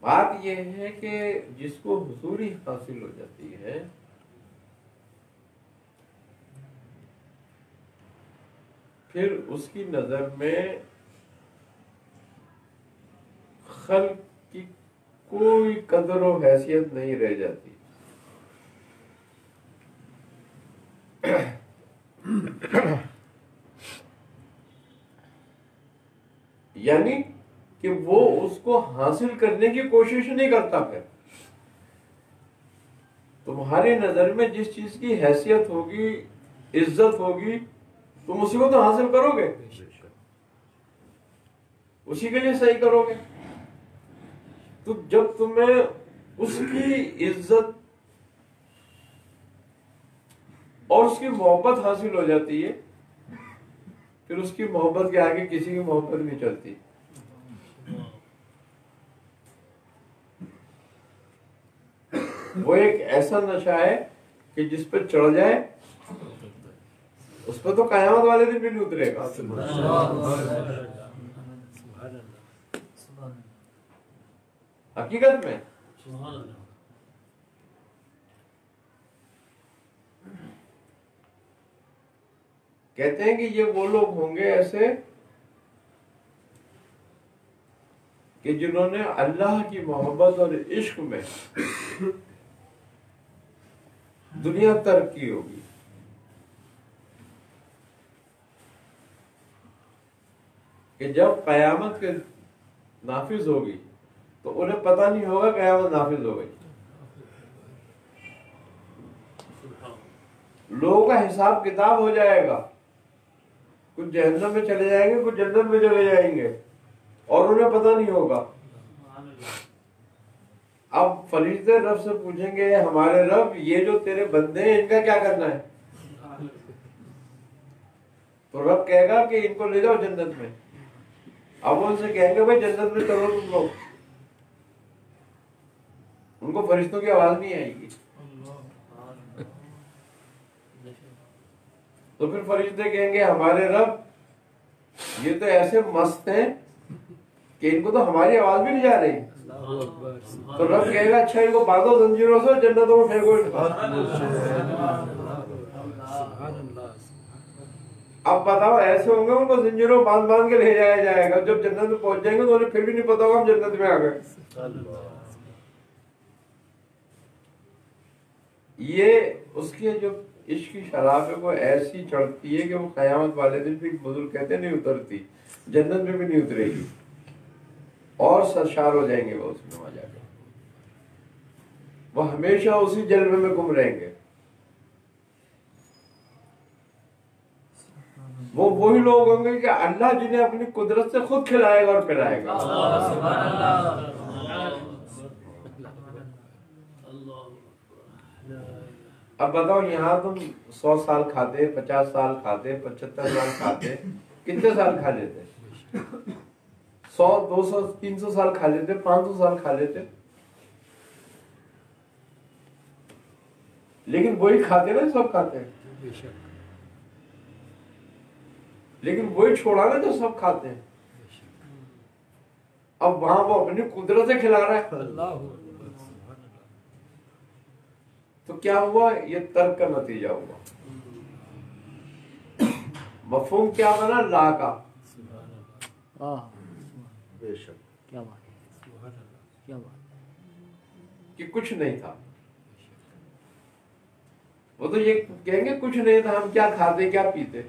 بات یہ ہے کہ جس کو حضوری حاصل ہو جاتی ہے پھر اس کی نظر میں خلق کی کوئی قدر و حیثیت نہیں رہ جاتی. یعنی کہ وہ اس کو حاصل کرنے کی کوشش نہیں کرتا. پھر تمہاری نظر میں جس چیز کی حیثیت ہوگی، عزت ہوگی، تم اسی کو تو حاصل کرو گے، اسی کے لیے صحیح کرو گے. تو جب تمہیں اس کی عزت اور اس کی محبت حاصل ہو جاتی ہے، پھر اس کی محبت کے آگے کسی کی محبت نہیں چلتی. وہ ایک ایسا نشہ ہے کہ جس پہ چڑھ جائے اس پہ تو قیامت والے دن بھی نہیں اترے گا. حقیقت میں کہتے ہیں کہ یہ وہ لوگ ہوں گے ایسے کہ جنہوں نے اللہ کی محبت اور عشق میں دنیا ترک کی ہوگی. کہ جب قیامت کے نافذ ہوگی تو انہیں پتہ نہیں ہوگا قیامت نافذ ہو گئی. لوگوں کا حساب کتاب ہو جائے گا، کچھ جہنم میں چلے جائیں گے، کچھ جنت میں چلے جائیں گے، اور انہیں پتہ نہیں ہوگا. اب فرشتے رب سے پوچھیں گے ہمارے رب یہ جو تیرے بندے ہیں ان کا کیا کرنا ہے؟ تو رب کہے گا کہ ان کو لے جاؤ جنت میں. اب ان سے کہیں گے بھائی جنت میں چلو تم لوگ. ان کو فرشتوں کی آواز نہیں آئے گی. تو پھر فرشتے کہیں گے ہمارے رب یہ تو ایسے مست ہیں کہ ان کو تو ہماری آواز بھی نہیں جا رہی. تو رب کہے گا اچھا ان کو باندھو زنجیروں سے جنتوں میں پھینکو. اب بتاؤ ایسے ہوں گے ان کو زنجیروں باندھ باندھ کے لے جایا جائے گا. جب جنت میں پہنچ جائیں گے تو انہیں پھر بھی نہیں پتا ہوگا ہم جنت میں آ گئے. یہ اس کے جو عشق کی شراب ہے وہ ایسی چڑھتی ہے کہ وہ قیامت والے دن بھی بزرگ کہتے ہیں نہیں اترتی، جنت میں بھی نہیں اترے گی، اور سرشار ہو جائیں گے وہ اس میں وہاں جا کے. وہ ہمیشہ اسی جلوے میں گم رہیں گے. وہ وہی لوگ ہوں گے کہ اللہ جنہیں اپنی قدرت سے خود کھلائے گا اور پلائے گا. اب بتاؤ یہاں تم 100 سال کھاتے، 50 سال کھاتے، 75 سال کھاتے، کتنے سال کھا لیتے؟ 100 200 300 سال کھا لیتے، 500 سال کھا لیتے. لیکن وہی کھاتے نا سب کھاتے ہیں، لیکن وہی چھوڑا نا جو سب کھاتے ہیں. اب وہاں وہ اپنی قدرت سے کھلا رہا ہے. تو کیا ہوا؟ یہ ترک کا نتیجہ ہوا. مفہوم کیا بنا؟ لا کا. بے شک کیا بات ہے، کیا بات کہ کچھ نہیں تھا. وہ تو یہ کہیں گے کچھ نہیں تھا، ہم کیا کھاتے کیا پیتے.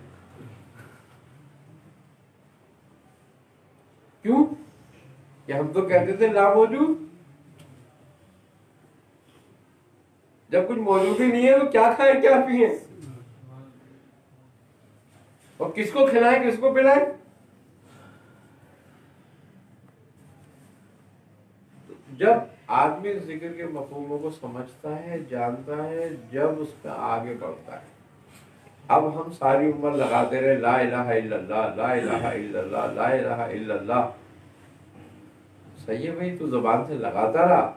کیوں کہ ہم تو کہتے تھے لا موجود. جب کچھ موجود ہی نہیں ہے تو کیا کھائے کیا پیئے، اور کس کو کھلائے کس کو پلائے. جب آدمی ذکر کے مفہوموں کو سمجھتا ہے، جانتا ہے، جب اس پہ آگے بڑھتا ہے. اب ہم ساری عمر لگاتے رہے لا الہ الا اللہ، لا الہ الا اللہ، لا الہ الا اللہ. صحیح ہے بھائی، تو زبان سے لگاتا رہا،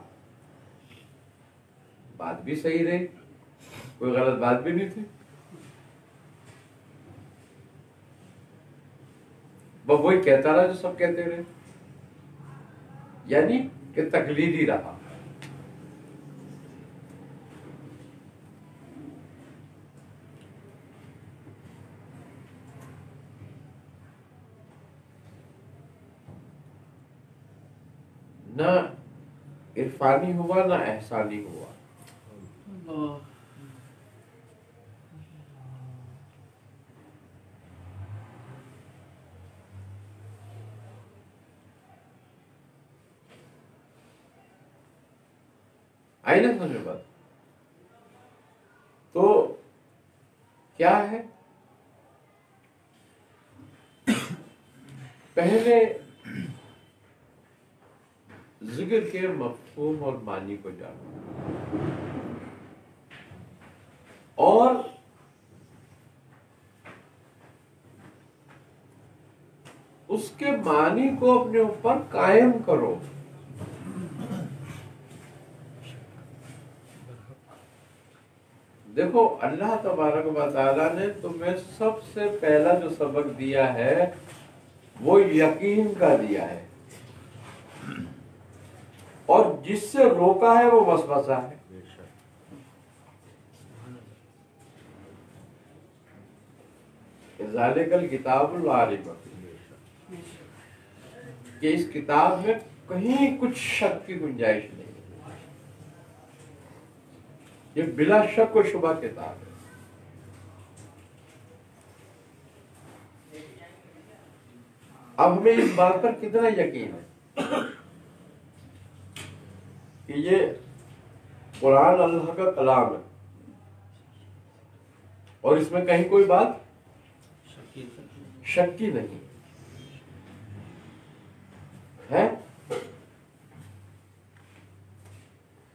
بات بھی صحیح رہی، کوئی غلط بات بھی نہیں تھی. وہ وہی کہتا رہا جو سب کہتے رہے. یعنی کہ تقلیدی رہا. نہ عرفانی ہوا نہ احسانی ہوا. آئی نا سمجھ میں بات؟ تو کیا ہے، پہلے ذکر کے مفہوم اور معنی کو جانو، اور اس کے معنی کو اپنے اوپر قائم کرو. دیکھو اللہ تبارک و تعالیٰ نے تمہیں سب سے پہلا جو سبق دیا ہے وہ یقین کا دیا ہے، اور جس سے روکا ہے وہ وسوسہ ہے. ذالک الکتاب لا ریب فیہ، کہ اس کتاب میں کہیں کچھ شک کی گنجائش نہیں، یہ بلا شک و شبہ کتاب ہے. اب ہمیں اس بات پر کتنا یقین ہے کہ یہ قرآن اللہ کا کلام ہے اور اس میں کہیں کوئی بات شک کی نہیں ہے.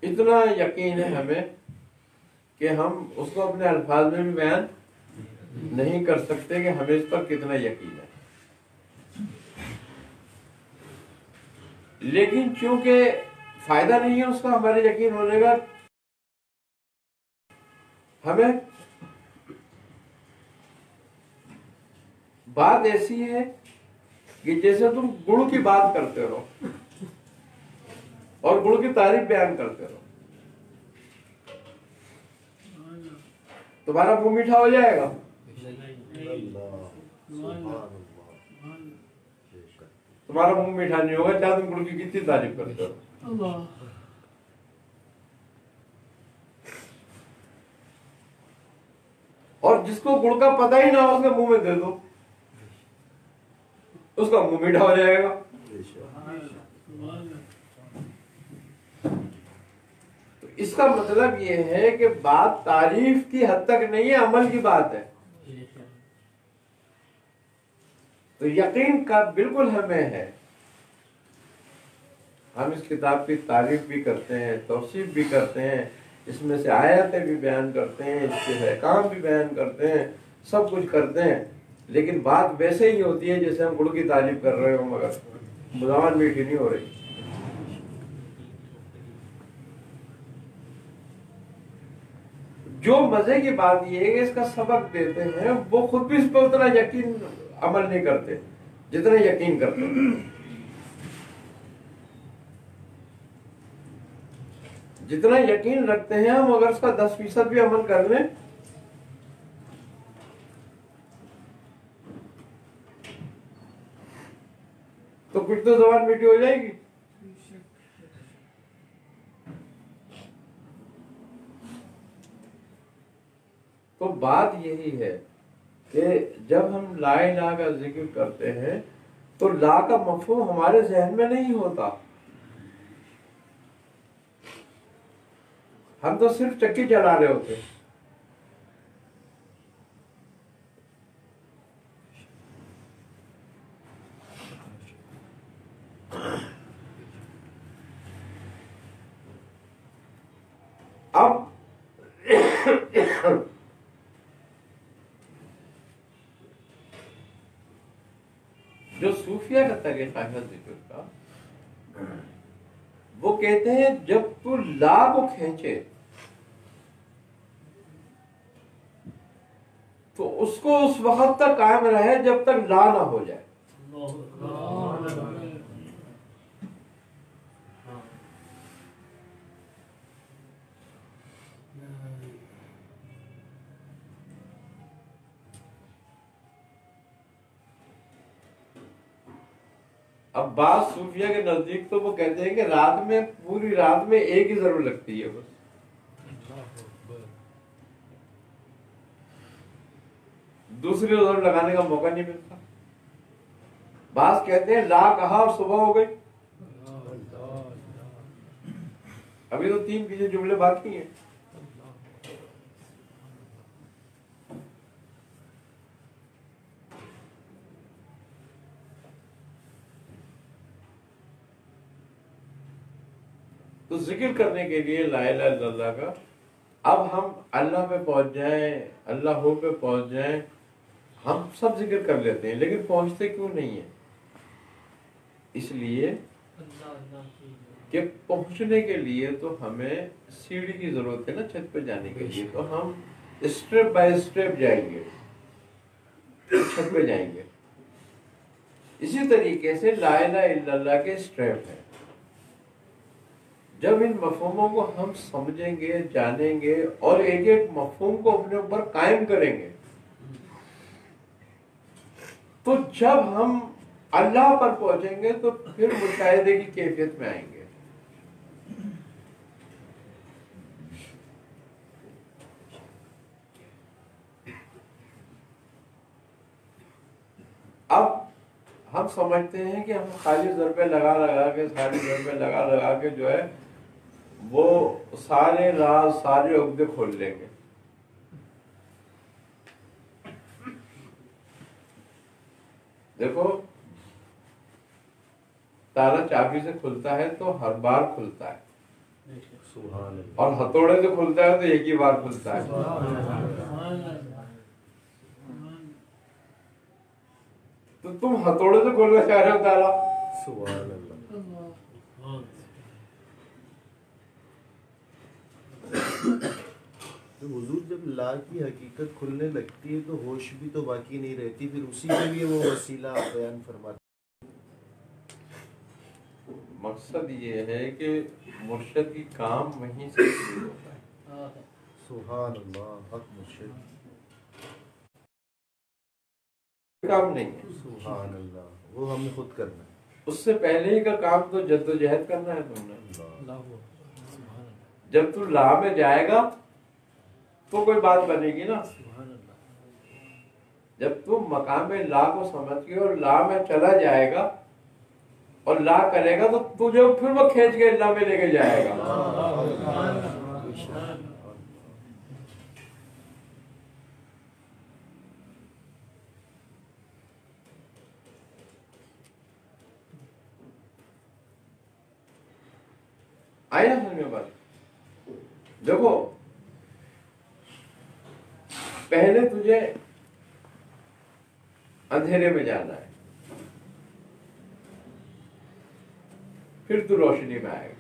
اتنا یقین ہے ہمیں کہ ہم اس کو اپنے الفاظ میں بھی بیان نہیں کر سکتے کہ ہمیں اس پر کتنا یقین ہے. لیکن چونکہ فائدہ نہیں ہے اس کا ہمارے یقین ہونے کا، ہمیں بات ایسی ہے کہ جیسے تم گڑ کی بات کرتے رہو اور گڑ کی تعریف بیان کرتے رہو، تمہارا منہ میٹھا ہو جائے گا. تمہارا منہ میٹھا نہیں ہوگا چاہے تم گڑ کی کتنی تعریف کرتے ہو. اور جس کو گڑ کا پتہ ہی نہ ہو اس کے منہ میں دے دو، اس کا منہ میٹھا ہو جائے گا. تو اس کا مطلب یہ ہے کہ بات تعریف کی حد تک نہیں ہے، عمل کی بات ہے. تو یقین کا بالکل ہمیں ہے. ہم اس کتاب کی تعریف بھی کرتے ہیں، توصیف بھی کرتے ہیں، اس میں سے آیتیں بھی بیان کرتے ہیں، اس کے احکام بھی بیان کرتے ہیں، سب کچھ کرتے ہیں، لیکن بات ویسے ہی ہوتی ہے جیسے ہم گڑ کی تعریف کر رہے ہوں، مگر زبان میٹھی نہیں ہو رہی. جو مزے کی بات یہ ہے کہ اس کا سبق دیتے ہیں وہ خود بھی اس پر اتنا یقین عمل نہیں کرتے جتنا یقین کرتے ہیں. جتنا یقین رکھتے ہیں ہم، اگر اس کا 10% بھی عمل کر لیں تو کچھ تو زبان میٹھی ہو جائے گی. تو بات یہی ہے کہ جب ہم لا الہ کا ذکر کرتے ہیں تو لا کا مفہوم ہمارے ذہن میں نہیں ہوتا، ہم تو صرف چکی چلا رہے ہوتے. اب جو صوفیہ کا طریقہ ہے ذکر کا، وہ کہتے ہیں جب تو لا کو کھینچے تو اس کو اس وقت تک قائم رہے جب تک لا نہ ہو جائے. اب بعض صوفیہ کے نزدیک تو وہ کہتے ہیں کہ رات میں پوری رات میں ایک ہی ضرور لگتی ہے بس، دوسری ضرور لگانے کا موقع نہیں ملتا. بعض کہتے ہیں لا کہا اور صبح ہو گئی. ابھی تو 3 پیچھے جملے باقی ہیں. تو ذکر کرنے کے لیے لا الہ الا اللہ کا، اب ہم اللہ پہ پہنچ جائیں، اللہ ہو پہ پہنچ جائیں، ہم سب ذکر کر لیتے ہیں لیکن پہنچتے کیوں نہیں ہیں؟ اس لیے کہ پہنچنے کے لیے تو ہمیں سیڑھی کی ضرورت ہے نا چھت پہ جانے کے لیے. تو ہم اسٹیپ بائی اسٹیپ جائیں گے، چھت پہ جائیں گے. اسی طریقے سے لا الہ الا اللہ کے اسٹیپ ہیں. جب ان مفہوموں کو ہم سمجھیں گے، جانیں گے اور ایک ایک مفہوم کو اپنے اوپر قائم کریں گے، تو جب ہم اللہ پر پہنچیں گے تو پھر مشاہدے کی کیفیت میں آئیں گے. اب ہم سمجھتے ہیں کہ ہم خالی ضربے لگا کے سارے ضربے لگا کے جو ہے وہ سارے راز سارے عقدے کھول لیں گے. دیکھو تالا چابی سے کھلتا ہے تو ہر بار کھلتا ہے، اور ہتھوڑے سے کھلتا ہے تو ایک ہی بار کھلتا ہے. تو تم ہتھوڑے سے کھولنا چاہ رہے ہو تالا؟ سبحان اللہ. تو حضور جب لا کی حقیقت کھلنے لگتی ہے تو ہوش بھی تو باقی نہیں رہتی، پھر اسی کے لیے وہ وسیلہ بیان فرماتے. مقصد یہ ہے کہ مرشد کی کام وہیں سے شروع ہوتا ہے. سبحان اللہ. حق مرشد کام نہیں ہے. سبحان اللہ. وہ ہمیں خود کرنا ہے. اس سے پہلے ہی کا کام تو جدوجہد کرنا ہے تم نے. جب تو لا میں جائے گا تو کوئی بات بنے گی نا. جب تم مقام لا کو سمجھ کے اور لا میں چلا جائے گا اور لا کرے گا تو تجھے پھر وہ کھینچ کے اللہ میں لے کے جائے گا. آئی نا سمجھ میں بات؟ دیکھو پہلے تجھے اندھیرے میں جانا ہے، پھر تو روشنی میں آئے گا.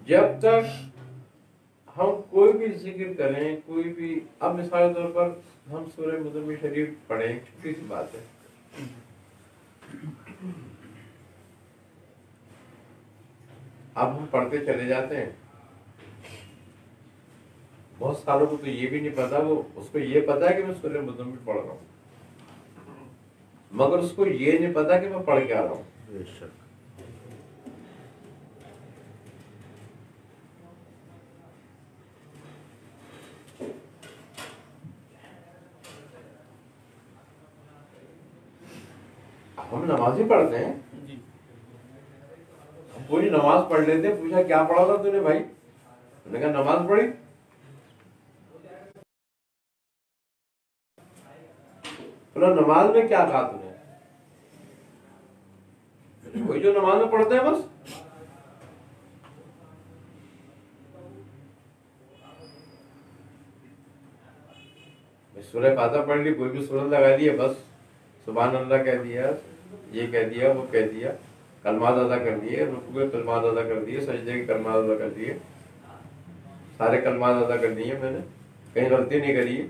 جب تک ہم کوئی بھی ذکر کریں، کوئی بھی، اب مثال کے طور پر ہم سورہ مزمل شریف پڑھیں، ایک چھوٹی سی بات ہے. اب ہم پڑھتے چلے جاتے ہیں، بہت ساروں کو تو یہ بھی نہیں پتا، وہ اس کو یہ پتا ہے کہ میں سورہ مزمل پڑھ رہا ہوں، مگر اس کو یہ نہیں پتا کہ میں پڑھ کے آ رہا ہوں. بے شک. ہم نماز ہی پڑھتے ہیں، ہم پوری نماز پڑھ لیتے ہیں. پوچھا کیا پڑھا تھا تو نے بھائی؟ نے کہا نماز پڑھی. بولا نماز میں کیا کہا تم نے؟ وہی جو نماز میں پڑھتے ہیں بس. سورہ فاتحہ پڑھ لی، کوئی بھی سورت لگا دی ہے، بس سبحان اللہ کہہ دیا، یہ کہہ دیا، وہ کہہ دیا، کلمات ادا کر دیے، رکوع کے کلمات ادا کر دیے، سجدے کے کلمات ادا کر دیے، سارے کلمات ادا کر دیے. میں نے کہیں غلطی نہیں کری.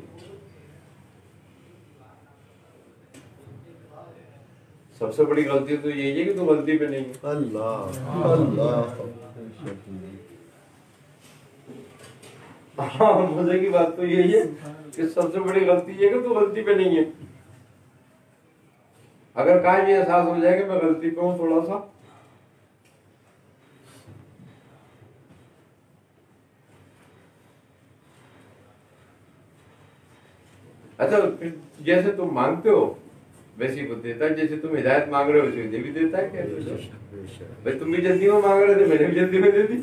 سب سے بڑی غلطی تو یہی ہے کہ تو غلطی پہ نہیں ہے. اللہ اللہ. ہاں مزے کی بات تو یہی ہے کہ سب سے بڑی غلطی یہ کہ تو غلطی پہ نہیں ہے. اگر قائم یہ احساس ہو جائے کہ میں غلطی پہ ہوں تھوڑا سا، اچھا جیسے تم مانگتے ہو ویسی کو دیتا ہے، جیسے تم ہدایت مانگ رہے ہو ویسے دے بھی دیتا ہے. کیا بھائی تم بھی جلدی میں مانگ رہے تھے، میں نے بھی جلدی میں دے دی.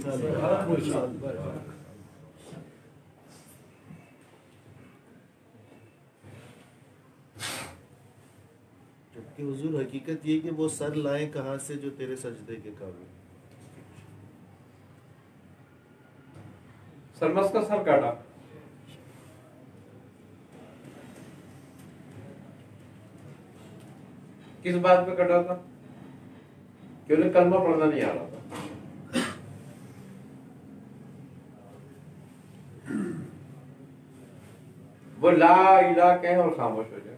کہ حضور حقیقت یہ کہ وہ سر لائیں کہاں سے جو تیرے سجدے کے قابل. سرمس کا سر کاٹا. کس بات پہ کٹا تھا؟ کہ انہیں کلمہ پڑھنا نہیں آ رہا تھا. وہ لا الہ کہیں اور خاموش ہو جائے.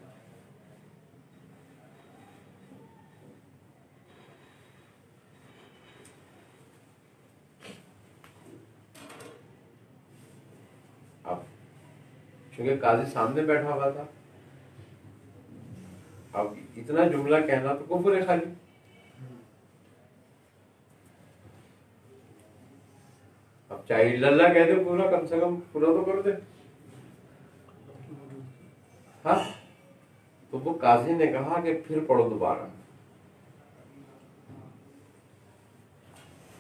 اب چونکہ قاضی سامنے بیٹھا ہوا تھا، اب اتنا جملہ کہنا تو کفر ہے خالی. اب چاہے اللہ کہہ دے پورا، کم سے کم پورا تو کر دے. ہاں تو وہ قاضی نے کہا کہ پھر پڑھو دوبارہ.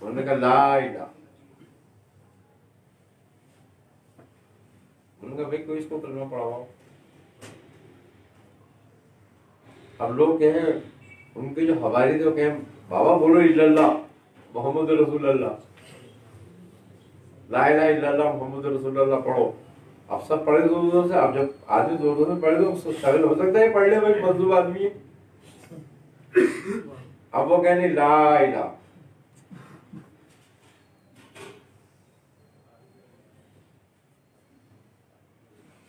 انہوں نے کہا لا الہ. انہوں نے کہا بھائی کوئی اس کو کلمہ پڑھاؤ. اب لوگ کہیں ان کے جو حواری تھے وہ کہیں بابا بولو الا اللہ محمد رسول اللہ، لا الہ الا اللہ محمد رسول اللہ پڑھو. اب سب پڑھے زور زور سے. اب جب آدمی زور زور سے پڑھے تو شامل ہو سکتا ہے پڑھ لے بھائی مطلوب آدمی ہے. اب وہ کہنے لا الہ.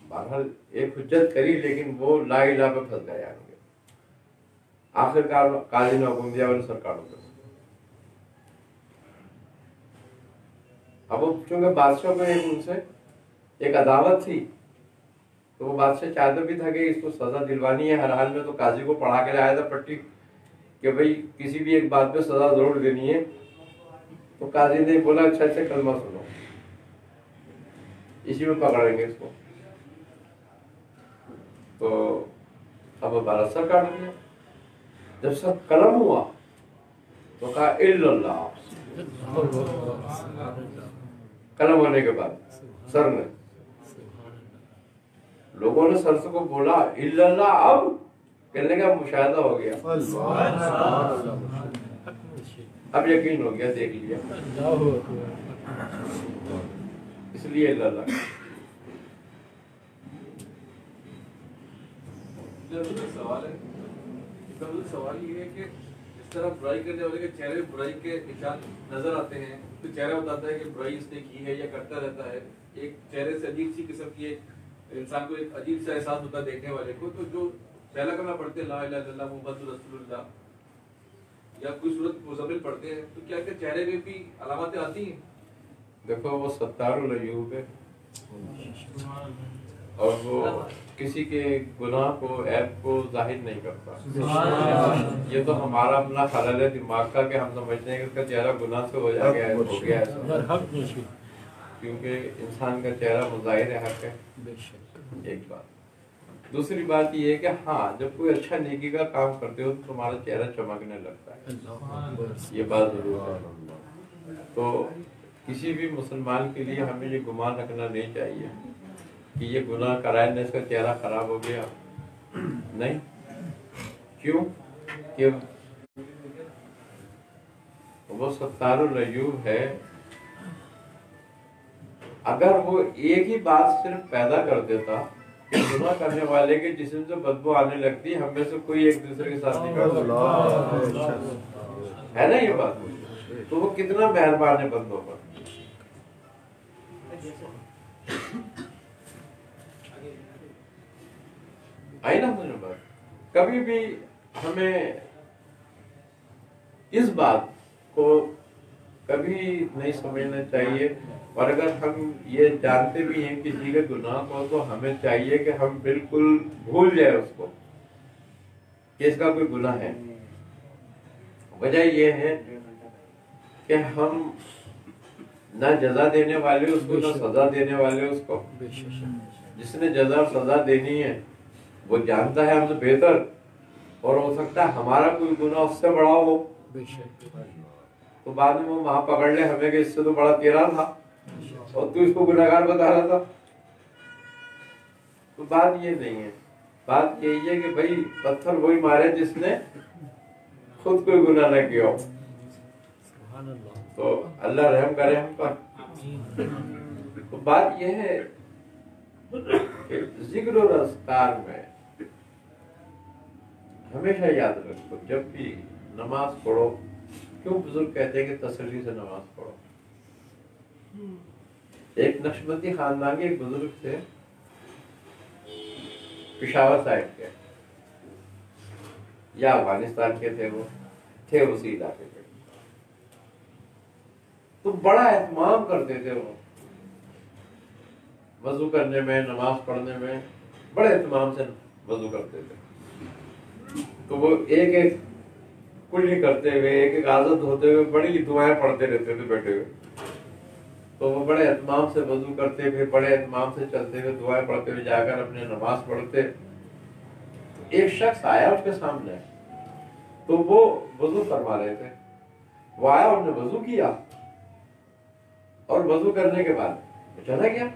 بہرحال ایک حجت کری لیکن وہ لا الہ پہ پھنس گئے. آخر کار قاضی نے حکم دیا انہیں سرکاروں کو. اب وہ چونکہ بادشاہ کو ان سے ایک عداوت تھی تو وہ بادشاہ چاہتا بھی تھا کہ اس کو سزا دلوانی ہے ہر حال میں. تو قاضی کو پڑھا کے لایا تھا پٹی کہ بھائی کسی بھی ایک بات پہ سزا ضرور دینی ہے. تو قاضی نے بولا اچھا اچھا کلمہ سنو، اسی میں پکڑیں گے اس کو. تو اب ہمارا سر کاٹ دیا. جب سب قلم ہوا تو کہا الا اللہ. قلم ہونے کے بعد سر نے، لوگوں نے سر سے کو بولا الا اللہ. اب کہنے کا مشاہدہ ہو گیا، اب یقین ہو گیا، دیکھ لیا، اس لیے الا اللہ. سوال یہ ہے کہ اس طرح برائی کرنے والے کے چہرے برائی کے نشان نظر آتے ہیں تو چہرہ بتاتا ہے کہ برائی اس نے کی ہے یا کرتا رہتا ہے. ایک چہرے سے عجیب سی قسم کی انسان کو ایک عجیب سا احساس ہوتا ہے دیکھنے والے کو. تو جو پہلا کلمہ پڑھتے ہیں لا الہ الا اللہ محمد رسول اللہ یا کوئی صورت مزمل پڑھتے ہیں تو کیا کہ چہرے میں بھی علامتیں آتی ہیں؟ دیکھو وہ ستار العیوب ہے اور وہ کسی کے گناہ کو عیب کو ظاہر نہیں کرتا. یہ تو ہمارا اپنا خلل ہے دماغ کا کہ ہم سمجھتے ہیں کہ اس کا چہرہ گناہ سے ہو گیا ایسا، کیونکہ انسان کا چہرہ مظاہر حق ہے. ایک بات. دوسری بات یہ ہے کہ ہاں جب کوئی اچھا نیکی کا کام کرتے ہو تو تمہارا چہرہ چمکنے لگتا ہے، یہ بات ضرور ہے. تو کسی بھی مسلمان کے لیے ہمیں یہ گمان رکھنا نہیں چاہیے کہ یہ گناہ کرائے نے اس کا چہرہ خراب ہو گیا. نہیں. کیوں کہ وہ ستار العیوب ہے. اگر وہ ایک ہی بات صرف پیدا کر دیتا کہ گناہ کرنے والے کے جسم سے بدبو آنے لگتی، ہم میں سے کوئی ایک دوسرے کے ساتھ نہیں کرتا ہے نا یہ بات، تو وہ کتنا مہربان ہے بندوں پر. آئی نا مجھے بات. کبھی بھی ہمیں اس بات کو کبھی نہیں سمجھنا چاہیے. اور اگر ہم یہ جانتے بھی ہیں کسی کے گناہ کو تو ہمیں چاہیے کہ ہم بالکل بھول جائیں اس کو کہ اس کا کوئی گناہ ہے. وجہ یہ ہے کہ ہم نہ جزا دینے والے اس کو، نہ سزا دینے والے اس کو. جس نے جزا اور سزا دینی ہے وہ جانتا ہے ہم سے بہتر، اور ہو سکتا ہے ہمارا کوئی گناہ اس سے بڑا ہو، تو بعد میں وہ وہاں پکڑ لے ہمیں کہ اس سے تو بڑا تیرا تھا اور تو اس کو گناہگار بتا رہا تھا. تو بات یہ نہیں ہے. بات یہی ہے کہ بھائی پتھر وہی مارے جس نے خود کوئی گناہ نہ کیا ہو. تو اللہ رحم کرے ہم پر. تو بات یہ ہے کہ ذکر و اذکار میں ہمیشہ یاد رکھو جب بھی نماز پڑھو. کیوں بزرگ کہتے ہیں کہ تسلی سے نماز پڑھو. ایک نقشبندی خاندان کے ایک بزرگ تھے، پشاور سائڈ کے یا افغانستان کے تھے، وہ تھے اسی علاقے کے. تو بڑا اہتمام کرتے تھے وہ وضو کرنے میں، نماز پڑھنے میں بڑے اہتمام سے وضو کرتے تھے. تو وہ ایک ایک کلی کرتے ہوئے، ایک ایک عادت ہوتے ہوئے بڑی دعائیں پڑھتے رہتے تھے بیٹھے ہوئے. تو وہ بڑے اہتمام سے وضو کرتے ہوئے، بڑے اہتمام سے چلتے ہوئے، دعائیں پڑھتے ہوئے جا کر اپنے نماز پڑھتے. ایک شخص آیا اس کے سامنے، تو وہ وضو فرما رہے تھے. وہ آیا، انہوں نے وضو کیا اور وضو کرنے کے بعد چلا گیا.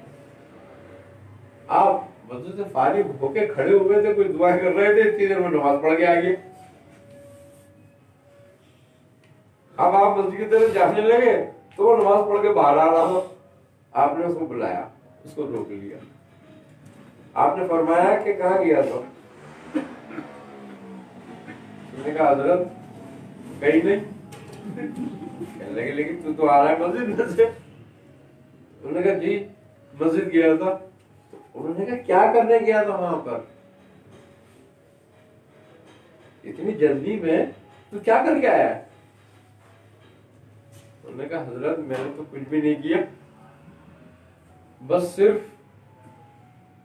آپ وضو سے فارغ ہو کے کھڑے ہوئے تھے، کوئی دعائیں کر رہے تھے، اتنی دیر میں نماز پڑھ کے آگئے. اب آپ مسجد کی طرف جانے لگے تو وہ نماز پڑھ کے باہر آ رہا تھا. آپ نے اس کو بلایا، اس کو روک لیا. آپ نے فرمایا کہ کہاں گیا تو؟ اس نے کہا حضرت کہیں نہیں. کہنے لگے لیکن تو آ رہا ہے مسجد میں سے. انہوں نے کہا جی مسجد گیا تھا. انہوں نے کہا کیا کرنے گیا تھا وہاں پر؟ اتنی جلدی میں تو کیا کر کے آیا ہے؟ انہوں نے کہا حضرت میں نے تو کچھ بھی نہیں کیا، بس صرف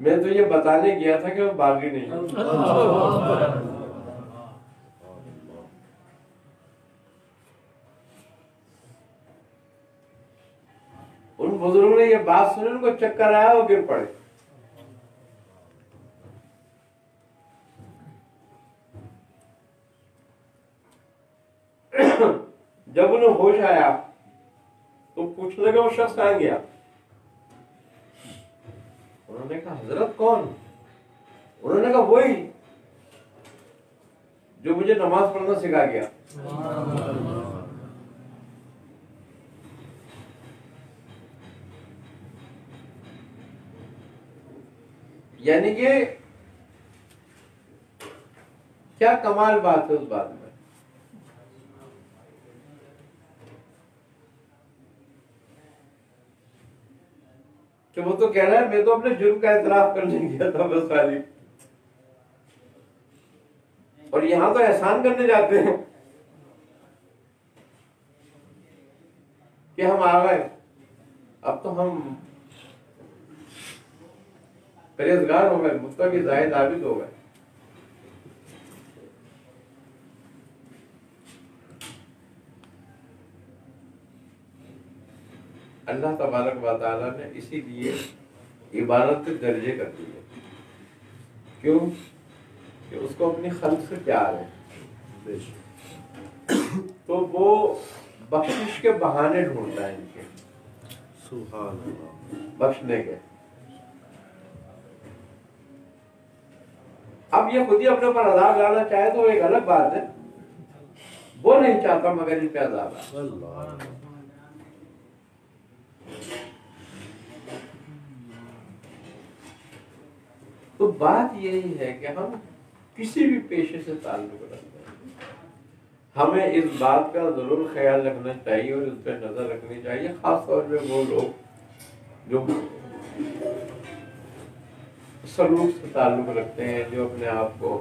میں تو یہ بتانے گیا تھا کہ میں باغی نہیں ہوں. ان بزرگوں نے یہ بات سنی، ان کو چکر آیا، وہ گر پڑے. جب انہیں ہوش آیا تو پوچھنے لگا وہ شخص کہاں گیا. انہوں نے کہا حضرت کون؟ انہوں نے کہا وہی جو مجھے نماز پڑھنا سکھا گیا. یعنی کہ کیا کمال بات ہے اس بات میں. کہ وہ تو کہہ رہا ہے میں تو اپنے جرم کا اعتراف کرنے گیا تھا بس خالی، اور یہاں تو احسان کرنے جاتے ہیں کہ ہم آ گئے، اب تو ہم پرہیزگار ہو گئے، متقی زاہد عابد ہو گئے. اللہ تبارک و تعالیٰ نے اسی لیے عبادت کے درجے کر دیے. کیوں؟ کہ اس کو اپنی خلق سے پیار ہے، تو وہ بخشش کے بہانے ڈھونڈتا ہے ان کے، سبحان اللہ، بخشنے کے. اب یہ خود ہی اپنے پر عذاب لانا چاہے تو ایک الگ بات ہے، وہ نہیں چاہتا مگر ان پہ عذاب ہے. تو بات یہی ہے کہ ہم کسی بھی پیشے سے تعلق رکھتے ہیں، ہمیں اس بات کا ضرور خیال رکھنا چاہیے اور اس پہ نظر رکھنی چاہیے، خاص طور پہ وہ لوگ جو سلوک سے تعلق رکھتے ہیں، جو اپنے آپ کو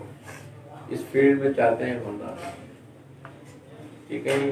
اس فیلڈ میں چاہتے ہیں ہونا، کہ کہیں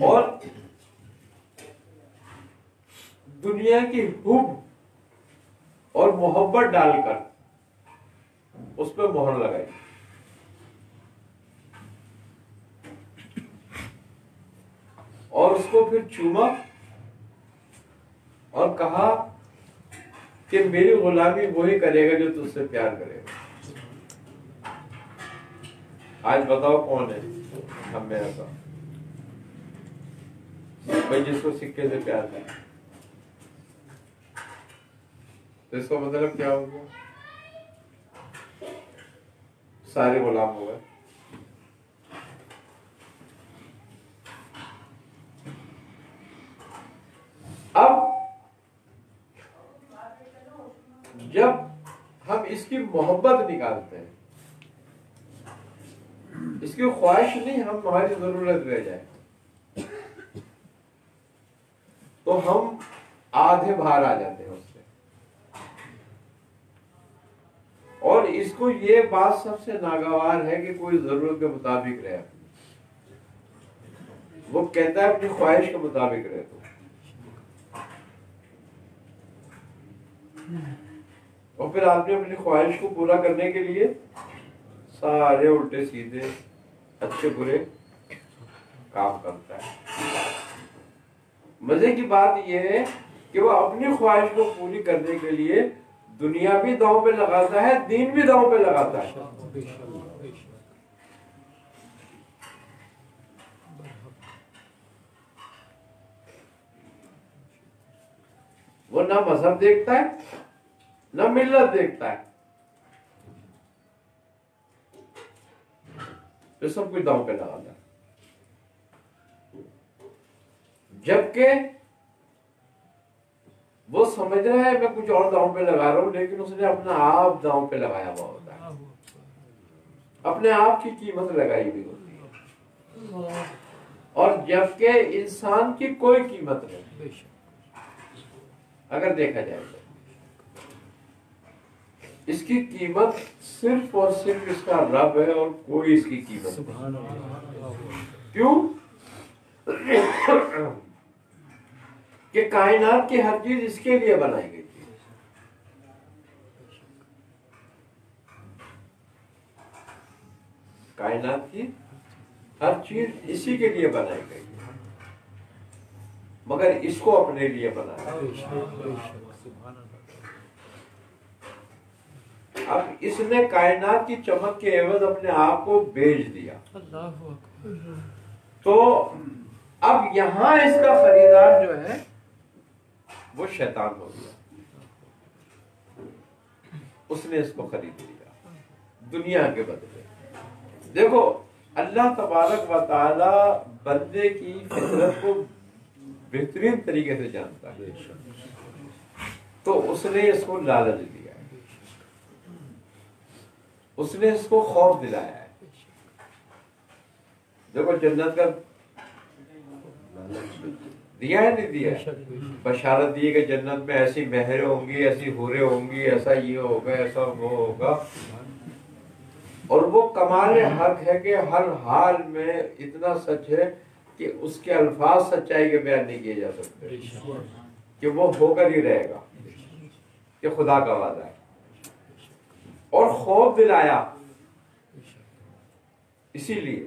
اور دنیا کی حب اور محبت ڈال کر اس پہ مہر لگائی. اور اس کو پھر چوما اور کہا کہ میری غلامی وہی کرے گا جو تجھ سے پیار کرے گا. آج بتاؤ کون ہے ہم میں ایسا بھائی جس کو سکے سے پیار ہے؟ تو اس کا مطلب کیا ہو گیا؟ سارے غلام ہو گئے. اب جب ہم اس کی محبت نکالتے ہیں، اس کی خواہش نہیں ہماری ضرورت رہ جائے، تو ہم آدھے باہر آ جاتے ہیں اس سے. اور اس کو یہ بات سب سے ناگوار ہے کہ کوئی ضرورت کے مطابق رہے. وہ کہتا ہے اپنی خواہش کے مطابق رہے. تو اور پھر آدمی اپنی خواہش کو پورا کرنے کے لیے سارے الٹے سیدھے اچھے برے کام کرتا ہے. مزے کی بات یہ ہے کہ وہ اپنی خواہش کو پوری کرنے کے لیے دنیا بھی داؤں پہ لگاتا ہے، دین بھی داؤں پہ لگاتا ہے. وہ نہ مذہب دیکھتا ہے نہ ملت دیکھتا ہے، تو سب کچھ داؤں پہ لگاتا ہے. جبکہ وہ سمجھ رہا ہے میں کچھ اور داؤں پہ لگا رہا ہوں، لیکن اس نے اپنا آپ داؤں پہ لگایا ہوا ہوتا ہے، اپنے آپ کی قیمت لگائی ہوئی ہوتی ہے. اور جبکہ انسان کی کوئی قیمت نہیں اگر دیکھا جائے تو. اس کی قیمت صرف اور صرف اس کا رب ہے اور کوئی اس کی قیمت نہیں. کیوں؟ کہ کائنات کی ہر چیز اس کے لیے بنائی گئی تھی. کائنات کی ہر چیز اسی کے لیے بنائی گئی ہے، مگر اس کو اپنے لیے بنایا. اب اس نے کائنات کی چمک کے عوض اپنے آپ کو بیچ دیا. تو اب یہاں اس کا خریدار جو ہے وہ شیطان ہو گیا. اس نے اس کو خرید لیا دنیا کے بدلے. دیکھو اللہ تبارک و تعالی بندے کی فطرت کو بہترین طریقے سے جانتا ہے، تو اس نے اس کو لالچ دیا ہے، اس نے اس کو خوف دلایا ہے. دیکھو جنت کا دیا ہے نہیں دیا، بشارت دی کہ جنت میں ایسی مہریں ہوں گی، ایسی حوریں ہوں گی، ایسا یہ ہوگا، ایسا وہ ہوگا. اور وہ کمال حق ہے کہ ہر حال میں اتنا سچ ہے کہ اس کے الفاظ سچائی کے بیان نہیں کیے جا سکتے، کہ وہ ہو کر ہی رہے گا، کہ خدا کا وعدہ ہے. اور خوف دلایا اسی لیے،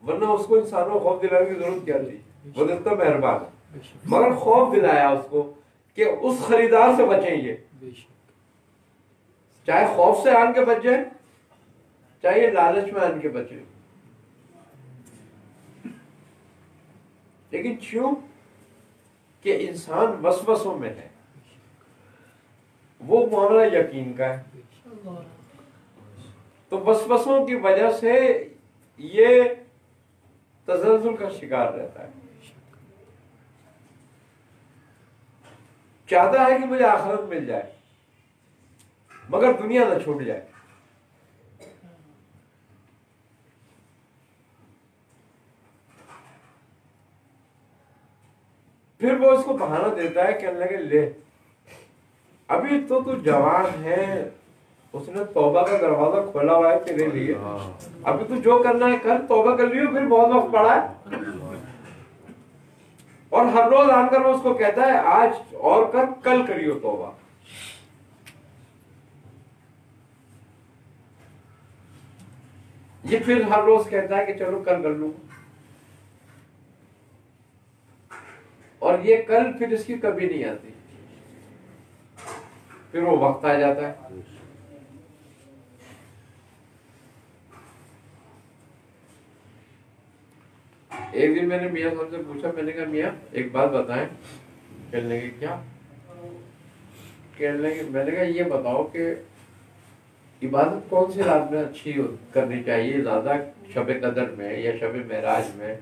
ورنہ اس کو انسانوں کو خوف دلانے کی ضرورت کیا تھی؟ وہ اتنا مہربان ہے. مگر خوف دلایا اس کو کہ اس خریدار سے بچیں یہ، چاہے خوف سے آن کے بچ جائے، چاہے لالچ میں آن کے بچے. لیکن کیوں؟ کہ انسان وسوسوں میں ہے. وہ معاملہ یقین کا ہے، تو وسوسوں کی وجہ سے یہ تزلزل کا شکار رہتا ہے. چاہتا ہے کہ مجھے آخرت مل جائے مگر دنیا نہ چھوٹ جائے. پھر وہ اس کو بہانہ دیتا ہے کہ اللہ کے لے ابھی تو جوان ہے، اس نے توبہ کا دروازہ کھولا ہوا ہے تیرے لیے. ابھی تو جو کرنا ہے کر, توبہ کر لیو, پھر بہت وقت پڑا ہے. اور ہر روز آن کر وہ اس کو کہتا ہے آج اور کر, کل کریو توبہ. یہ پھر ہر روز کہتا ہے کہ چلو کل کر لوں, اور یہ کل پھر اس کی کبھی نہیں آتی. پھر وہ وقت آ جاتا ہے. ایک دن میں نے میاں صاحب سے پوچھا, میں نے کہا میاں ایک بات بتائیں. کہنے لگے کیا؟ کہنے لگے میں نے کہا یہ بتاؤ کہ عبادت کون سی رات میں اچھی کرنی چاہیے زیادہ, شب قدر میں یا شب معراج میں؟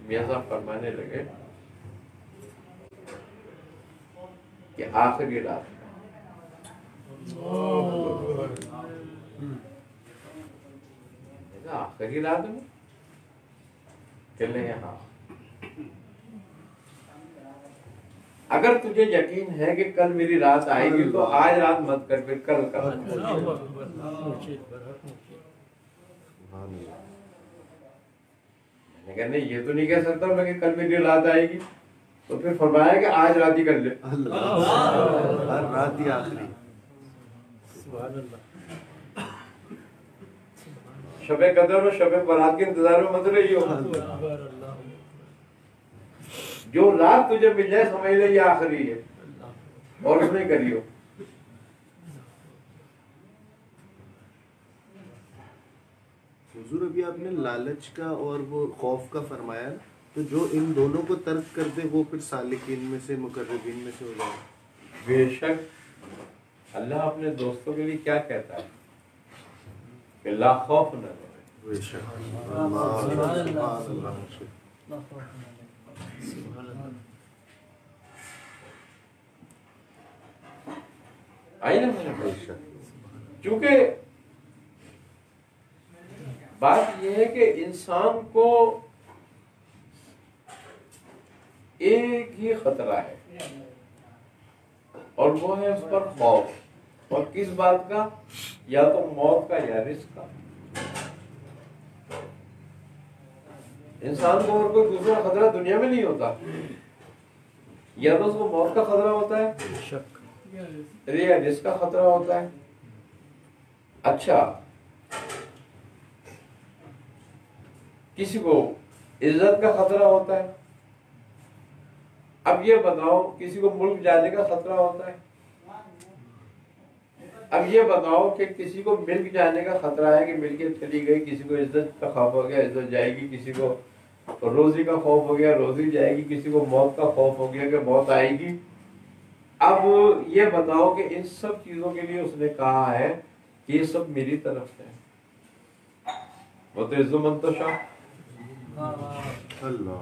میاں صاحب فرمانے لگے کہ آخری رات میں. آخری رات میں کہنے لگے ہاں. اگر تجھے یقین ہے کہ کل میری رات آئے گی تو آج رات مت کر, پھر کل کر. میں کہا نہیں, یہ تو نہیں کہہ سکتا میں کہ کل میری رات آئے گی. تو پھر فرمایا کہ آج رات ہی کر لے. ہر رات ہی آخری. شب قدر اور شب برات کے انتظار میں مت رہیو. جو رات تجھے مل جائے سمجھ لے یہ آخری ہے, اور اس میں کریو. حضور ابھی آپ نے لالچ کا اور وہ خوف کا فرمایا, تو جو ان دونوں کو ترک کر دے وہ پھر سالکین میں سے, مقربین میں سے ہو جائے. بے شک اللہ اپنے دوستوں کے لیے کیا کہتا ہے کہ لا خوف نہ رہے. بے شک. آئی نا. چونکہ بات یہ ہے کہ انسان کو ایک ہی خطرہ ہے, اور وہ ہے اس پر خوف. اور کس بات کا؟ یا تو موت کا یا رزق کا. انسان کو اور کوئی دوسرا خطرہ دنیا میں نہیں ہوتا. یا تو اس کو موت کا خطرہ ہوتا ہے یا رزق کا خطرہ ہوتا ہے. اچھا, کسی کو عزت کا خطرہ ہوتا ہے. اب یہ بتاؤ کسی کو ملک جانے کا خطرہ ہوتا ہے. اب یہ بتاؤ کہ کسی کو ملک جانے کا خطرہ ہے کہ ملکیت چلی گئی, کسی کو عزت کا خوف ہو گیا عزت جائے گی, کسی کو روزی کا خوف ہو گیا روزی جائے گی, کسی کو موت کا خوف ہو گیا کہ موت آئے گی. اب یہ بتاؤ کہ ان سب چیزوں کے لیے اس نے کہا ہے کہ یہ سب میری طرف سے ہے. وہ تو عزت من تشاء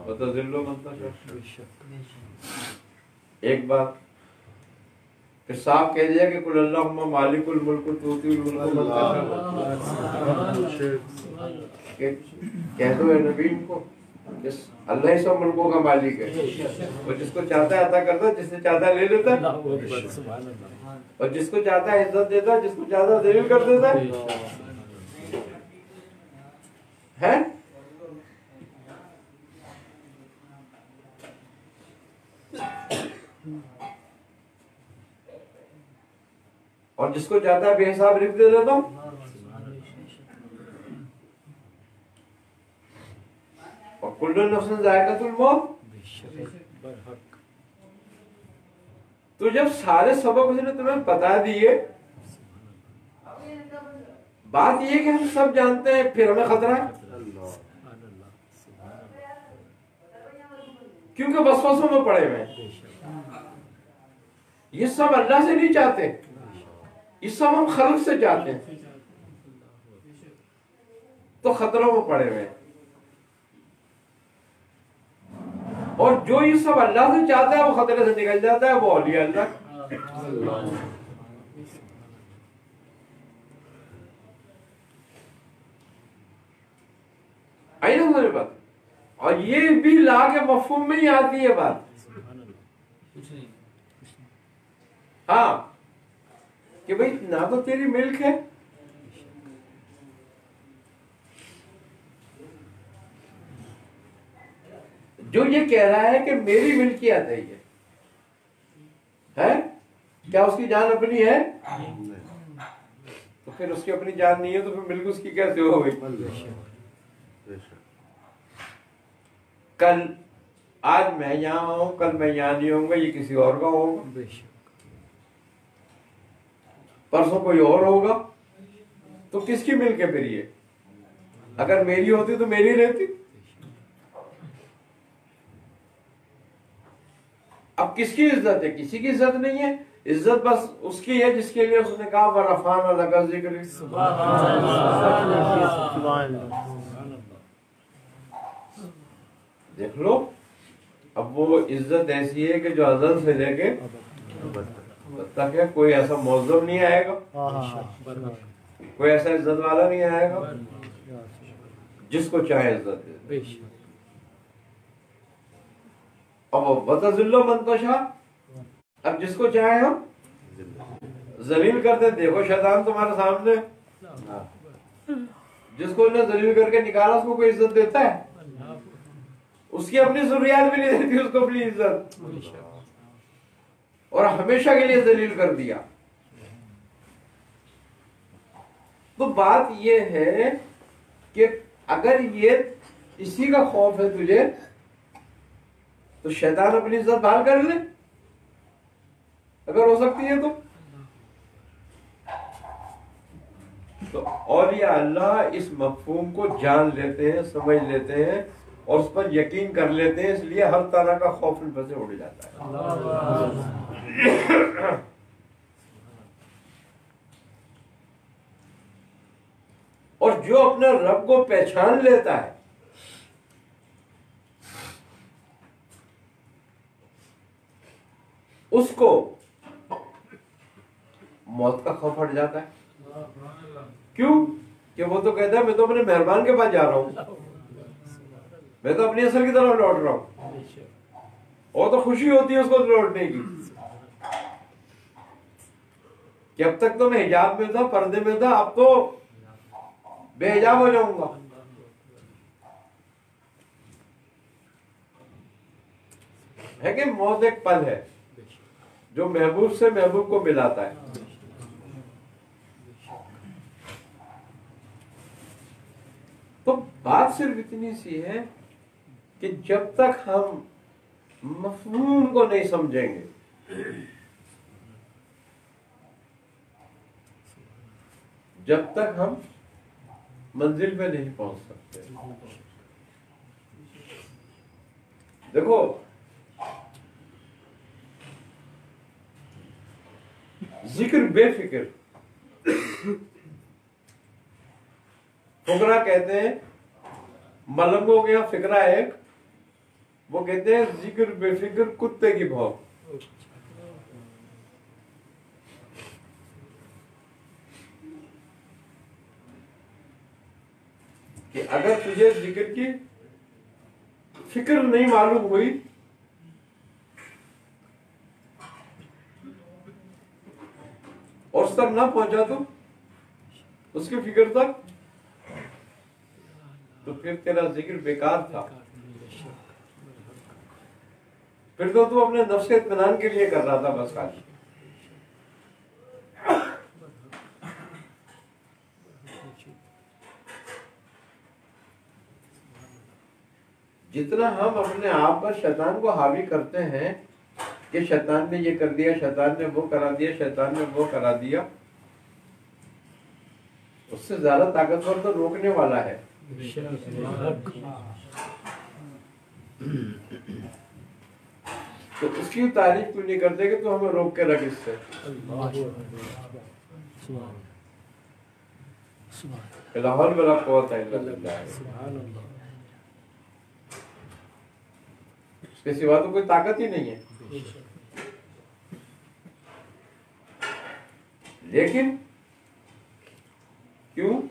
وہ تو ذل من تشاء. ایک بات پھر صاحب کہہ دیا کہ قل اللہم مالک الملک تؤتی الملک من تشاء. کہہ دو اے نبی ان کو اللہ ہی سب ملکوں کا مالک ہے. وہ جس کو چاہتا ہے عطا کرتا ہے, جس سے چاہتا ہے لے لیتا ہے, اور جس کو چاہتا ہے عزت دیتا ہے, جس کو چاہتا ہے ذلیل کر دیتا ہے. اور جس کو چاہتا ہے بے حساب رزق دے دیتا ہوں. اور کل نفس ذائقۃ الموت. تو جب سارے سبب اس نے تمہیں بتا دیے, بات یہ کہ ہم سب جانتے ہیں پھر ہمیں خطرہ ہے, کیونکہ وسوسوں میں پڑے ہوئے ہیں. یہ سب اللہ سے نہیں چاہتے, یہ سب ہم خلق سے چاہتے ہیں, تو خطروں میں پڑے ہوئے ہیں. اور جو یہ سب اللہ سے چاہتا ہے وہ خطرے سے نکل جاتا ہے, وہ اولیاء اللہ. آئی نا ہماری بات. اور یہ بھی لا کے مفہوم میں ہی آتی ہے بات ہاں کہ بھئی نہ تو تیری ملک ہے، جو یہ کہہ رہا ہے کہ میری ملکیت ہے، یہ ہے کیا اس کی جان اپنی ہے؟ تو پھر اس کی اپنی جان نہیں ہے تو پھر ملک اس کی کیسے ہو گئی؟ کل آج میں یہاں ہوں، کل میں یہاں نہیں ہوں گا، یہ کسی اور کا ہوگا، پرسوں کوئی اور ہوگا، تو کس کی ملک ہے پھر یہ؟ اگر میری ہوتی تو میری رہتی۔ اب کس کی عزت ہے؟ کسی کی عزت نہیں ہے، عزت بس اس کی ہے جس کے لیے اس نے کہا وَرَفَعْنَا لَكَ ذِكْرَكَ۔ دیکھ لو، اب وہ عزت ایسی ہے کہ جو ازل سے لے کے تک ہے، کوئی ایسا موظف نہیں آئے گا، کوئی ایسا عزت والا نہیں آئے گا جس کو چاہے عزت دے۔ اب وَتَذِلُّ مَن تَشَاءُ، اب جس کو چاہے ہم ذلیل کرتے۔ دیکھو شیطان تمہارے سامنے، جس کو انہیں ذلیل کر کے نکالا اس کو کوئی عزت دیتا ہے؟ اس کی اپنی ضروریات بھی نہیں دیتی اس کو اپنی عزت، اور ہمیشہ کے لیے ذلیل کر دیا۔ تو بات یہ ہے کہ اگر یہ اسی کا خوف ہے تجھے تو شیطان اپنی عزت بحال کر لے، اگر ہو سکتی ہے تو اولیاء اللہ اس مفہوم کو جان لیتے ہیں، سمجھ لیتے ہیں اور اس پر یقین کر لیتے ہیں، اس لیے ہر طرح کا خوف ان پر سے اڑ جاتا ہے۔ اور جو اپنے رب کو پہچان لیتا ہے اس کو موت کا خوف ہٹ جاتا ہے۔ کیوں؟ کہ وہ تو کہتا ہے میں تو اپنے مہربان کے پاس جا رہا ہوں، میں تو اپنی اصل کی طرف لوٹ رہا ہوں، اور تو خوشی ہوتی ہے اس کو لوٹنے کی کہ اب تک تو میں حجاب میں تھا، پردے میں تھا، اب تو بے حجاب ہو جاؤں گا۔ ہے کہ موت ایک پل ہے جو محبوب سے محبوب کو ملاتا ہے۔ تو بات صرف اتنی سی ہے کہ جب تک ہم مفہوم کو نہیں سمجھیں گے، جب تک ہم منزل پہ نہیں پہنچ سکتے۔ دیکھو ذکر بے فکر، فقرا کہتے ہیں ملنگ ہو گیا فکرہ ایک، وہ کہتے ہیں ذکر بے فکر کتے کی بھوک۔ کہ اگر تجھے ذکر کی فکر نہیں معلوم ہوئی اور اس تک نہ پہنچا تو اس کی فکر تک، تو پھر تیرا ذکر بیکار تھا، پھر تو اپنے نفس کے اطمینان کے لیے کر رہا تھا بس خالی۔ جتنا ہم اپنے آپ پر شیطان کو حاوی کرتے ہیں کہ شیطان نے یہ کر دیا، شیطان نے وہ کرا دیا، شیطان نے وہ کرا دیا، اس سے زیادہ طاقتور تو روکنے والا ہے۔ تو اس کی تعریف کیوں نہیں کرتے کہ تو ہمیں روک کے رکھ اس سے؟ لا حول ولا قوت الا باللہ، اس کے سوا تو کوئی طاقت ہی نہیں ہے۔ لیکن کیوں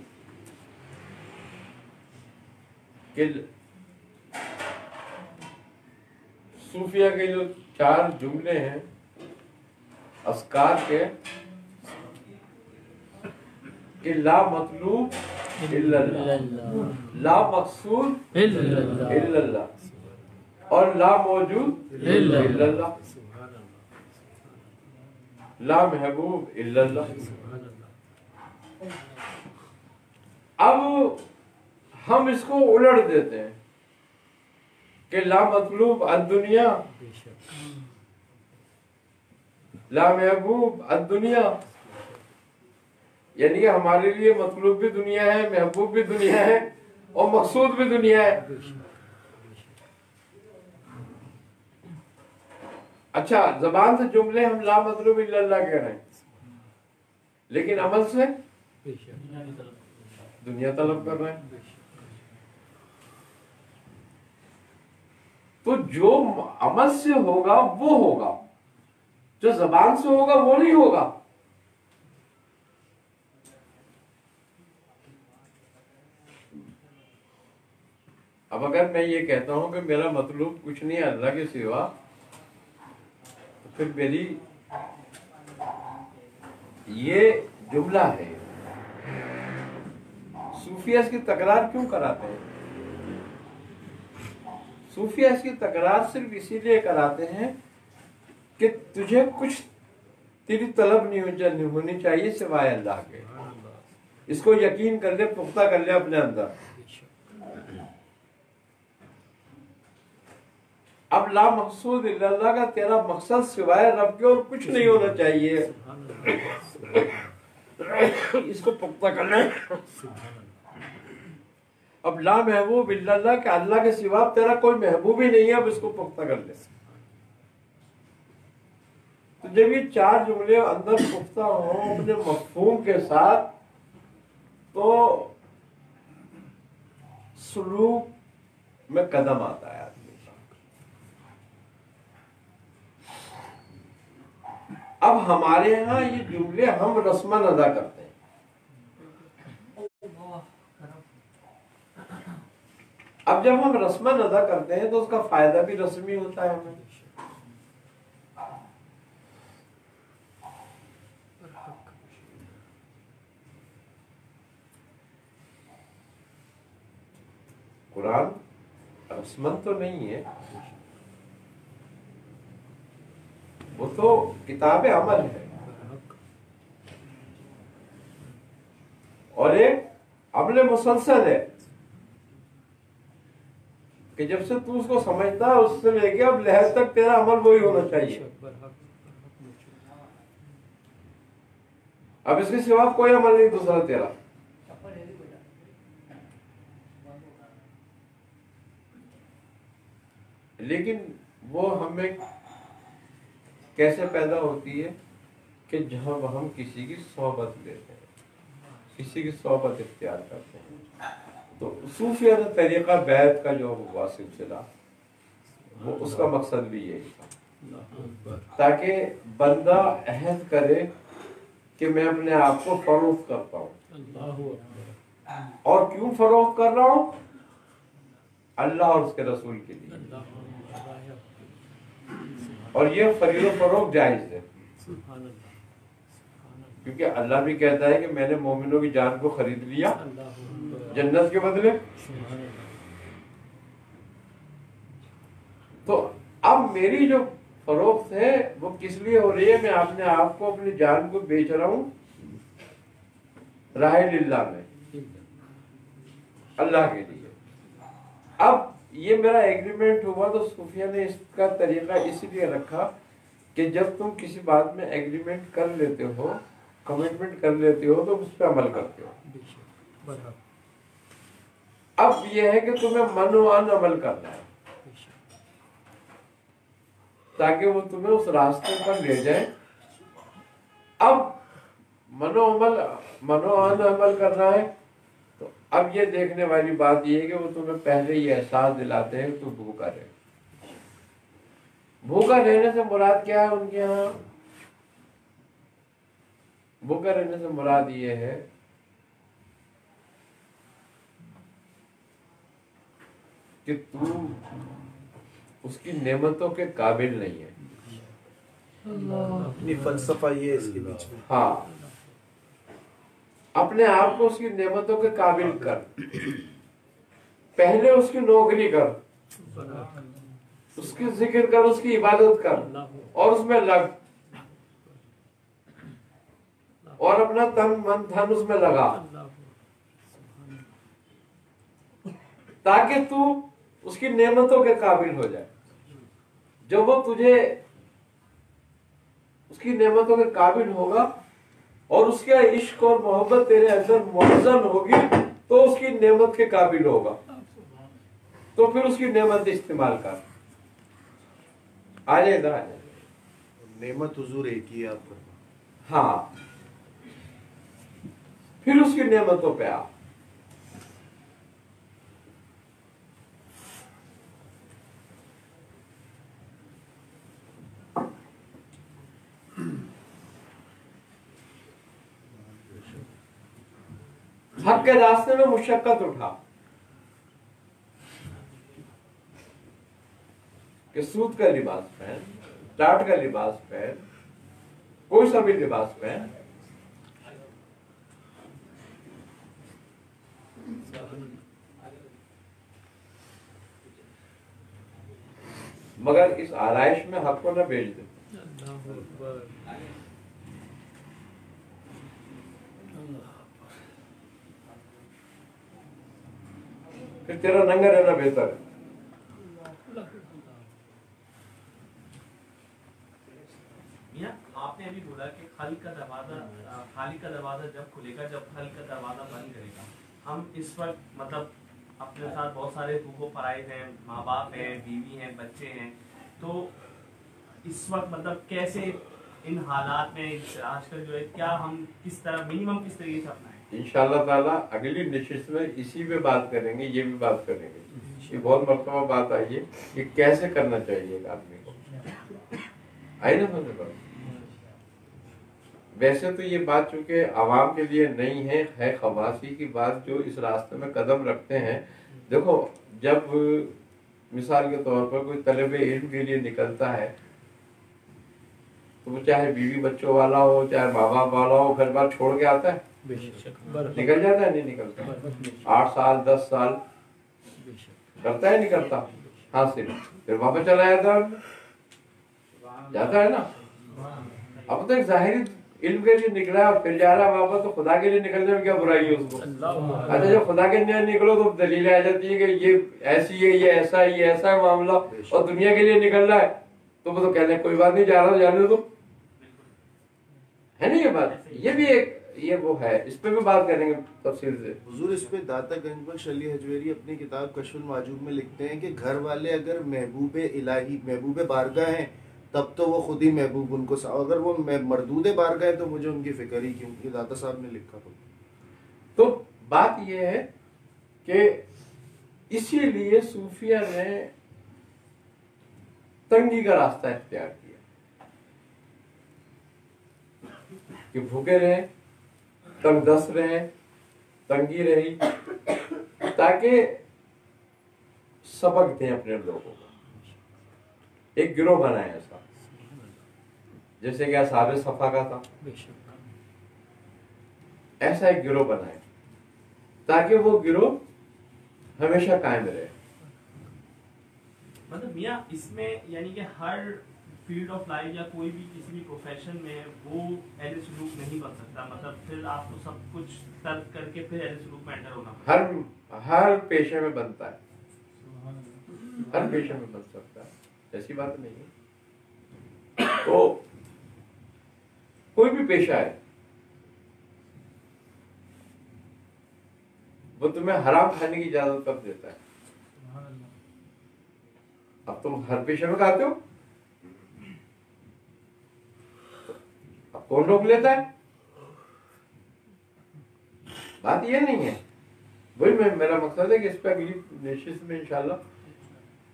کہ صوفیہ کے جو 4 جملے ہیں اذکار کے کہ لا مطلوب الا اللہ، لا مقصود الا اللہ، اور لا موجود الا اللہ، لا محبوب الا اللہ۔ اب ہم اس کو الٹ دیتے ہیں کہ لا مطلوب الدنیا، لا محبوب الدنیا، یعنی کہ ہمارے لیے مطلوب بھی دنیا ہے، محبوب بھی دنیا ہے، اور مقصود بھی دنیا ہے۔ اچھا، زبان سے جملے ہم لا مطلوب الا اللہ کہہ رہے ہیں، لیکن عمل سے دنیا طلب کر رہے ہیں۔ تو جو عمل سے ہوگا وہ ہوگا، جو زبان سے ہوگا وہ نہیں ہوگا۔ اب اگر میں یہ کہتا ہوں کہ میرا مطلوب کچھ نہیں ہے اللہ کے سوا، تو پھر میری یہ جملہ ہے، صوفیہ اس کی تکرار کیوں کراتے ہیں؟ صوفیہ اس کی تکرار صرف اسی لیے کراتے ہیں کہ تجھے کچھ تیری طلب نہیں ہونی چاہیے سوائے اللہ کے، اس کو یقین کر لے، پختہ کر لے اپنے اندر۔ اب لا مقصود الا اللہ کا تیرا مقصد سوائے رب کے اور کچھ نہیں ہونا چاہیے، اس کو پختہ کر لے۔ اب لا محبوب الا اللہ کہ اللہ کے سوا تیرا کوئی محبوب ہی نہیں ہے، اب اس کو پختہ کر لے۔ تو جب یہ چار جملے اندر پختہ ہوں اپنے مفہوم کے ساتھ، تو سلوک میں قدم آتا ہے آدمی کا۔ اب ہمارے ہاں یہ جملے ہم رسماً ادا کرتے ہیں۔ اب جب ہم رسماً ادا کرتے ہیں تو اس کا فائدہ بھی رسمی ہوتا ہے ہمیں۔ قرآن رسماً تو نہیں ہے، وہ تو کتاب عمل ہے، اور ایک عمل مسلسل ہے کہ جب سے تو اس کو سمجھتا ہے اس سے لے کے اب لحظ تک تیرا عمل وہی ہونا چاہیے۔ اب اس کے سوا کوئی عمل نہیں دوسرا تیرا۔ لیکن وہ ہمیں کیسے پیدا ہوتی ہے کہ جہاں ہم کسی کی صحبت لیتے ہیں، کسی کی صحبت اختیار کرتے ہیں۔ تو صوفیہ طریقہ بیعت کا جو ہوا سلسلہ، وہ اس کا مقصد بھی یہی تھا، تاکہ بندہ عہد کرے کہ میں اپنے آپ کو فروخت کرتا ہوں۔ اور کیوں فروخت کر رہا ہوں؟ اللہ اور اس کے رسول کے لیے۔ اور یہ خرید و فروخت جائز ہے، کیونکہ اللہ بھی کہتا ہے کہ میں نے مومنوں کی جان کو خرید لیا جنت کے بدلے۔ تو اب میری جو فروخت ہے وہ کس لیے ہو رہی ہے؟ میں اپنے آپ کو، اپنی جان کو بیچ رہا ہوں راہ للہ میں، اللہ کے لیے۔ اب یہ میرا ایگریمنٹ ہوا، تو صوفیہ نے اس کا طریقہ اس لیے رکھا کہ جب تم کسی بات میں ایگریمنٹ کر لیتے ہو، کمٹمنٹ کر لیتے ہو، تو اس پہ عمل کرتے ہو۔ اب یہ ہے کہ تمہیں من و ان عمل کرنا ہے، تاکہ وہ تمہیں اس راستے پر لے جائے۔ اب من و ان عمل کرنا ہے، تو اب یہ دیکھنے والی بات یہ ہے کہ وہ تمہیں پہلے یہ احساس دلاتے ہیں کہ تو بھوکا رہے۔ بھوکا رہنے سے مراد کیا ہے ان کے ہاں؟ بھوکا رہنے سے مراد یہ ہے کہ تو اس کی نعمتوں کے قابل نہیں ہے، اپنی فلسفہ یہ ہے اس کے بیچ میں. ہاں اپنے آپ کو اس کی نعمتوں کے قابل کر. پہلے اس کی نوکری کر, اس کی ذکر کر, اس کی عبادت کر اور اس میں لگ, اور اپنا تن من دھن اس میں لگا, تاکہ تو اس کی نعمتوں کے قابل ہو جائے. جب وہ تجھے اس کی نعمتوں کے قابل ہوگا اور اس کا عشق اور محبت تیرے اندر موزن ہوگی تو اس کی نعمت کے قابل ہوگا. تو پھر اس کی نعمت استعمال کر. آ جائے ادھر, آ جائے. نعمت حضور ایک ہی ہے آپ پر. ہاں پھر اس کی نعمتوں پہ آ. حق کے راستے میں مشقت اٹھا کہ سود کا لباس پہن, ٹاٹ کا لباس پہن, کوئی سا بھی لباس پہن, مگر اس آرائش میں حق کو نہ بیچ دے. پھر تیرا ننگا رہنا بہتر ہے. آپ نے ابھی بولا کہ خالق کا دروازہ جب کھلے گا, جب خالق کا دروازہ بند کرے گا. ہم اس وقت مطلب اپنے ساتھ بہت سارے حقوق و فرائض ہیں, ماں باپ ہیں, بیوی ہیں, بچے ہیں, تو اس وقت مطلب کیسے ان حالات میں آج کل جو ہے کیا ہم کس طرح منیمم کس طریقے سے اپنائیں؟ انشاءاللہ تعالیٰ اگلی نشست میں اسی پہ بات کریں گے, یہ بھی بات کریں گے. یہ بہت مرتبہ بات آئی ہے کہ کیسے کرنا چاہیے ایک آدمی کو. آئی نا سمجھ بات. ویسے تو یہ بات چونکہ عوام کے لیے نہیں ہے خواصی کی بات جو اس راستے میں قدم رکھتے ہیں. دیکھو جب مثال کے طور پر کوئی طالب علم کے لیے نکلتا ہے تو وہ چاہے بیوی بچوں والا ہو, چاہے ماں باپ والا ہو, گھر بار چھوڑ کے آتا ہے, نکل جاتا ہے, نہیں نکلتا. 8 سال 10 سال کرتا ہے, نہیں کرتا حاصل, پھر واپس چلا جاتا ہے نا. اب تو ایک ظاہری علم کے لیے نکلا ہے اور پھر جا رہا ہے واپس, تو خدا کے لیے نکلنے میں کیا برائی ہے اس کو. اچھا جب خدا کے لیے نکلو تو دلیلیں آ جاتی ہے کہ یہ ایسی ہے, یہ ایسا ہے, یہ ایسا ہے معاملہ, اور دنیا کے لیے نکل رہا ہے تو وہ تو کہتے ہیں کوئی بات نہیں, جا رہا جانے دو, ہے نا یہ بات. یہ بھی ایک یہ وہ ہے, اس پہ بھی بات کریں گے تفصیل سے. حضور اس پہ داتا گنج بخش علی حجویری اپنی کتاب کشف المعجوب میں لکھتے ہیں کہ گھر والے اگر محبوب الہی محبوب بارگاہ ہیں تب تو وہ خود ہی محبوب ان کو, اگر وہ مردود بارگاہ ہے تو مجھے ان کی فکر ہی کیوں, کہ داتا صاحب نے لکھا. تو بات یہ ہے کہ اسی لیے صوفیہ نے تنگی کا راستہ اختیار کیا کہ بھوکے رہے, تنگ دست رہے, تنگی رہی, تاکہ سبق دیں اپنے لوگوں کو. ایک گروہ بنائے ایسا جیسے کہ اصحاب صفا کا تھا, ایسا ایک گروہ بنائے تاکہ وہ گروہ ہمیشہ قائم رہے. مطلب میاں اس میں یعنی کہ ہر فیلڈ آف لائف یا کوئی بھی کسی بھی پروفیشن میں وہ اہل سلوک نہیں بن سکتا, مطلب پھر آپ کو سب کچھ ترک کر کے پھر اہل سلوک میں انٹر ہونا پڑتا. ہر پیشے میں بنتا ہے, ہر پیشے میں بن سکتا ہے, ایسی بات نہیں ہے. تو کوئی بھی پیشہ ہے وہ تمہیں حرام کھانے کی اجازت کب دیتا ہے؟ اب تم ہر پیشے میں کھاتے ہو, اب کون روک لیتا ہے؟ بات یہ نہیں ہے. وہی میرا مقصد ہے کہ اس پہ اگلی نشست میں انشاءاللہ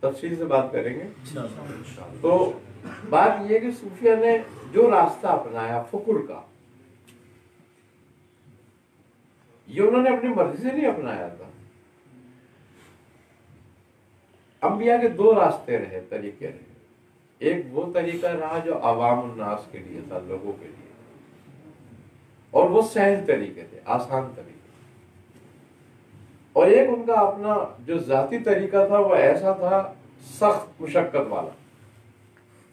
تفصیل سے بات کریں گے. تو بات یہ کہ صوفیہ نے جو راستہ اپنایا فکر کا, یہ انہوں نے اپنی مرضی سے نہیں اپنایا تھا. انبیاء کے 2 راستے رہے, طریقے رہے. ایک وہ طریقہ رہا جو عوام الناس کے لیے تھا، لوگوں کے لیے، اور وہ سہل طریقے تھے، آسان طریقے، اور ایک ان کا اپنا جو ذاتی طریقہ تھا وہ ایسا تھا سخت مشقت والا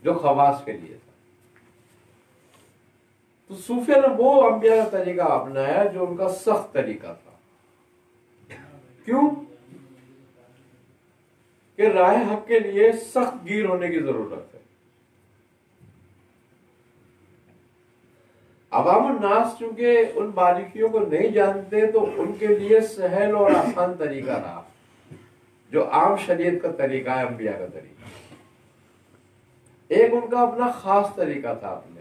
جو خواص کے لیے تھا۔ تو صوفیہ نے وہ انبیاء کا طریقہ اپنایا جو ان کا سخت طریقہ تھا۔ کیوں؟ کہ راہ حق کے لیے سخت گیر ہونے کی ضرورت ہے۔ عوام الناس چونکہ ان باریکیوں کو نہیں جانتے تو ان کے لیے سہل اور آسان طریقہ رہا جو عام شریعت کا طریقہ ہے، انبیاء کا طریقہ۔ ایک ان کا اپنا خاص طریقہ تھا اپنے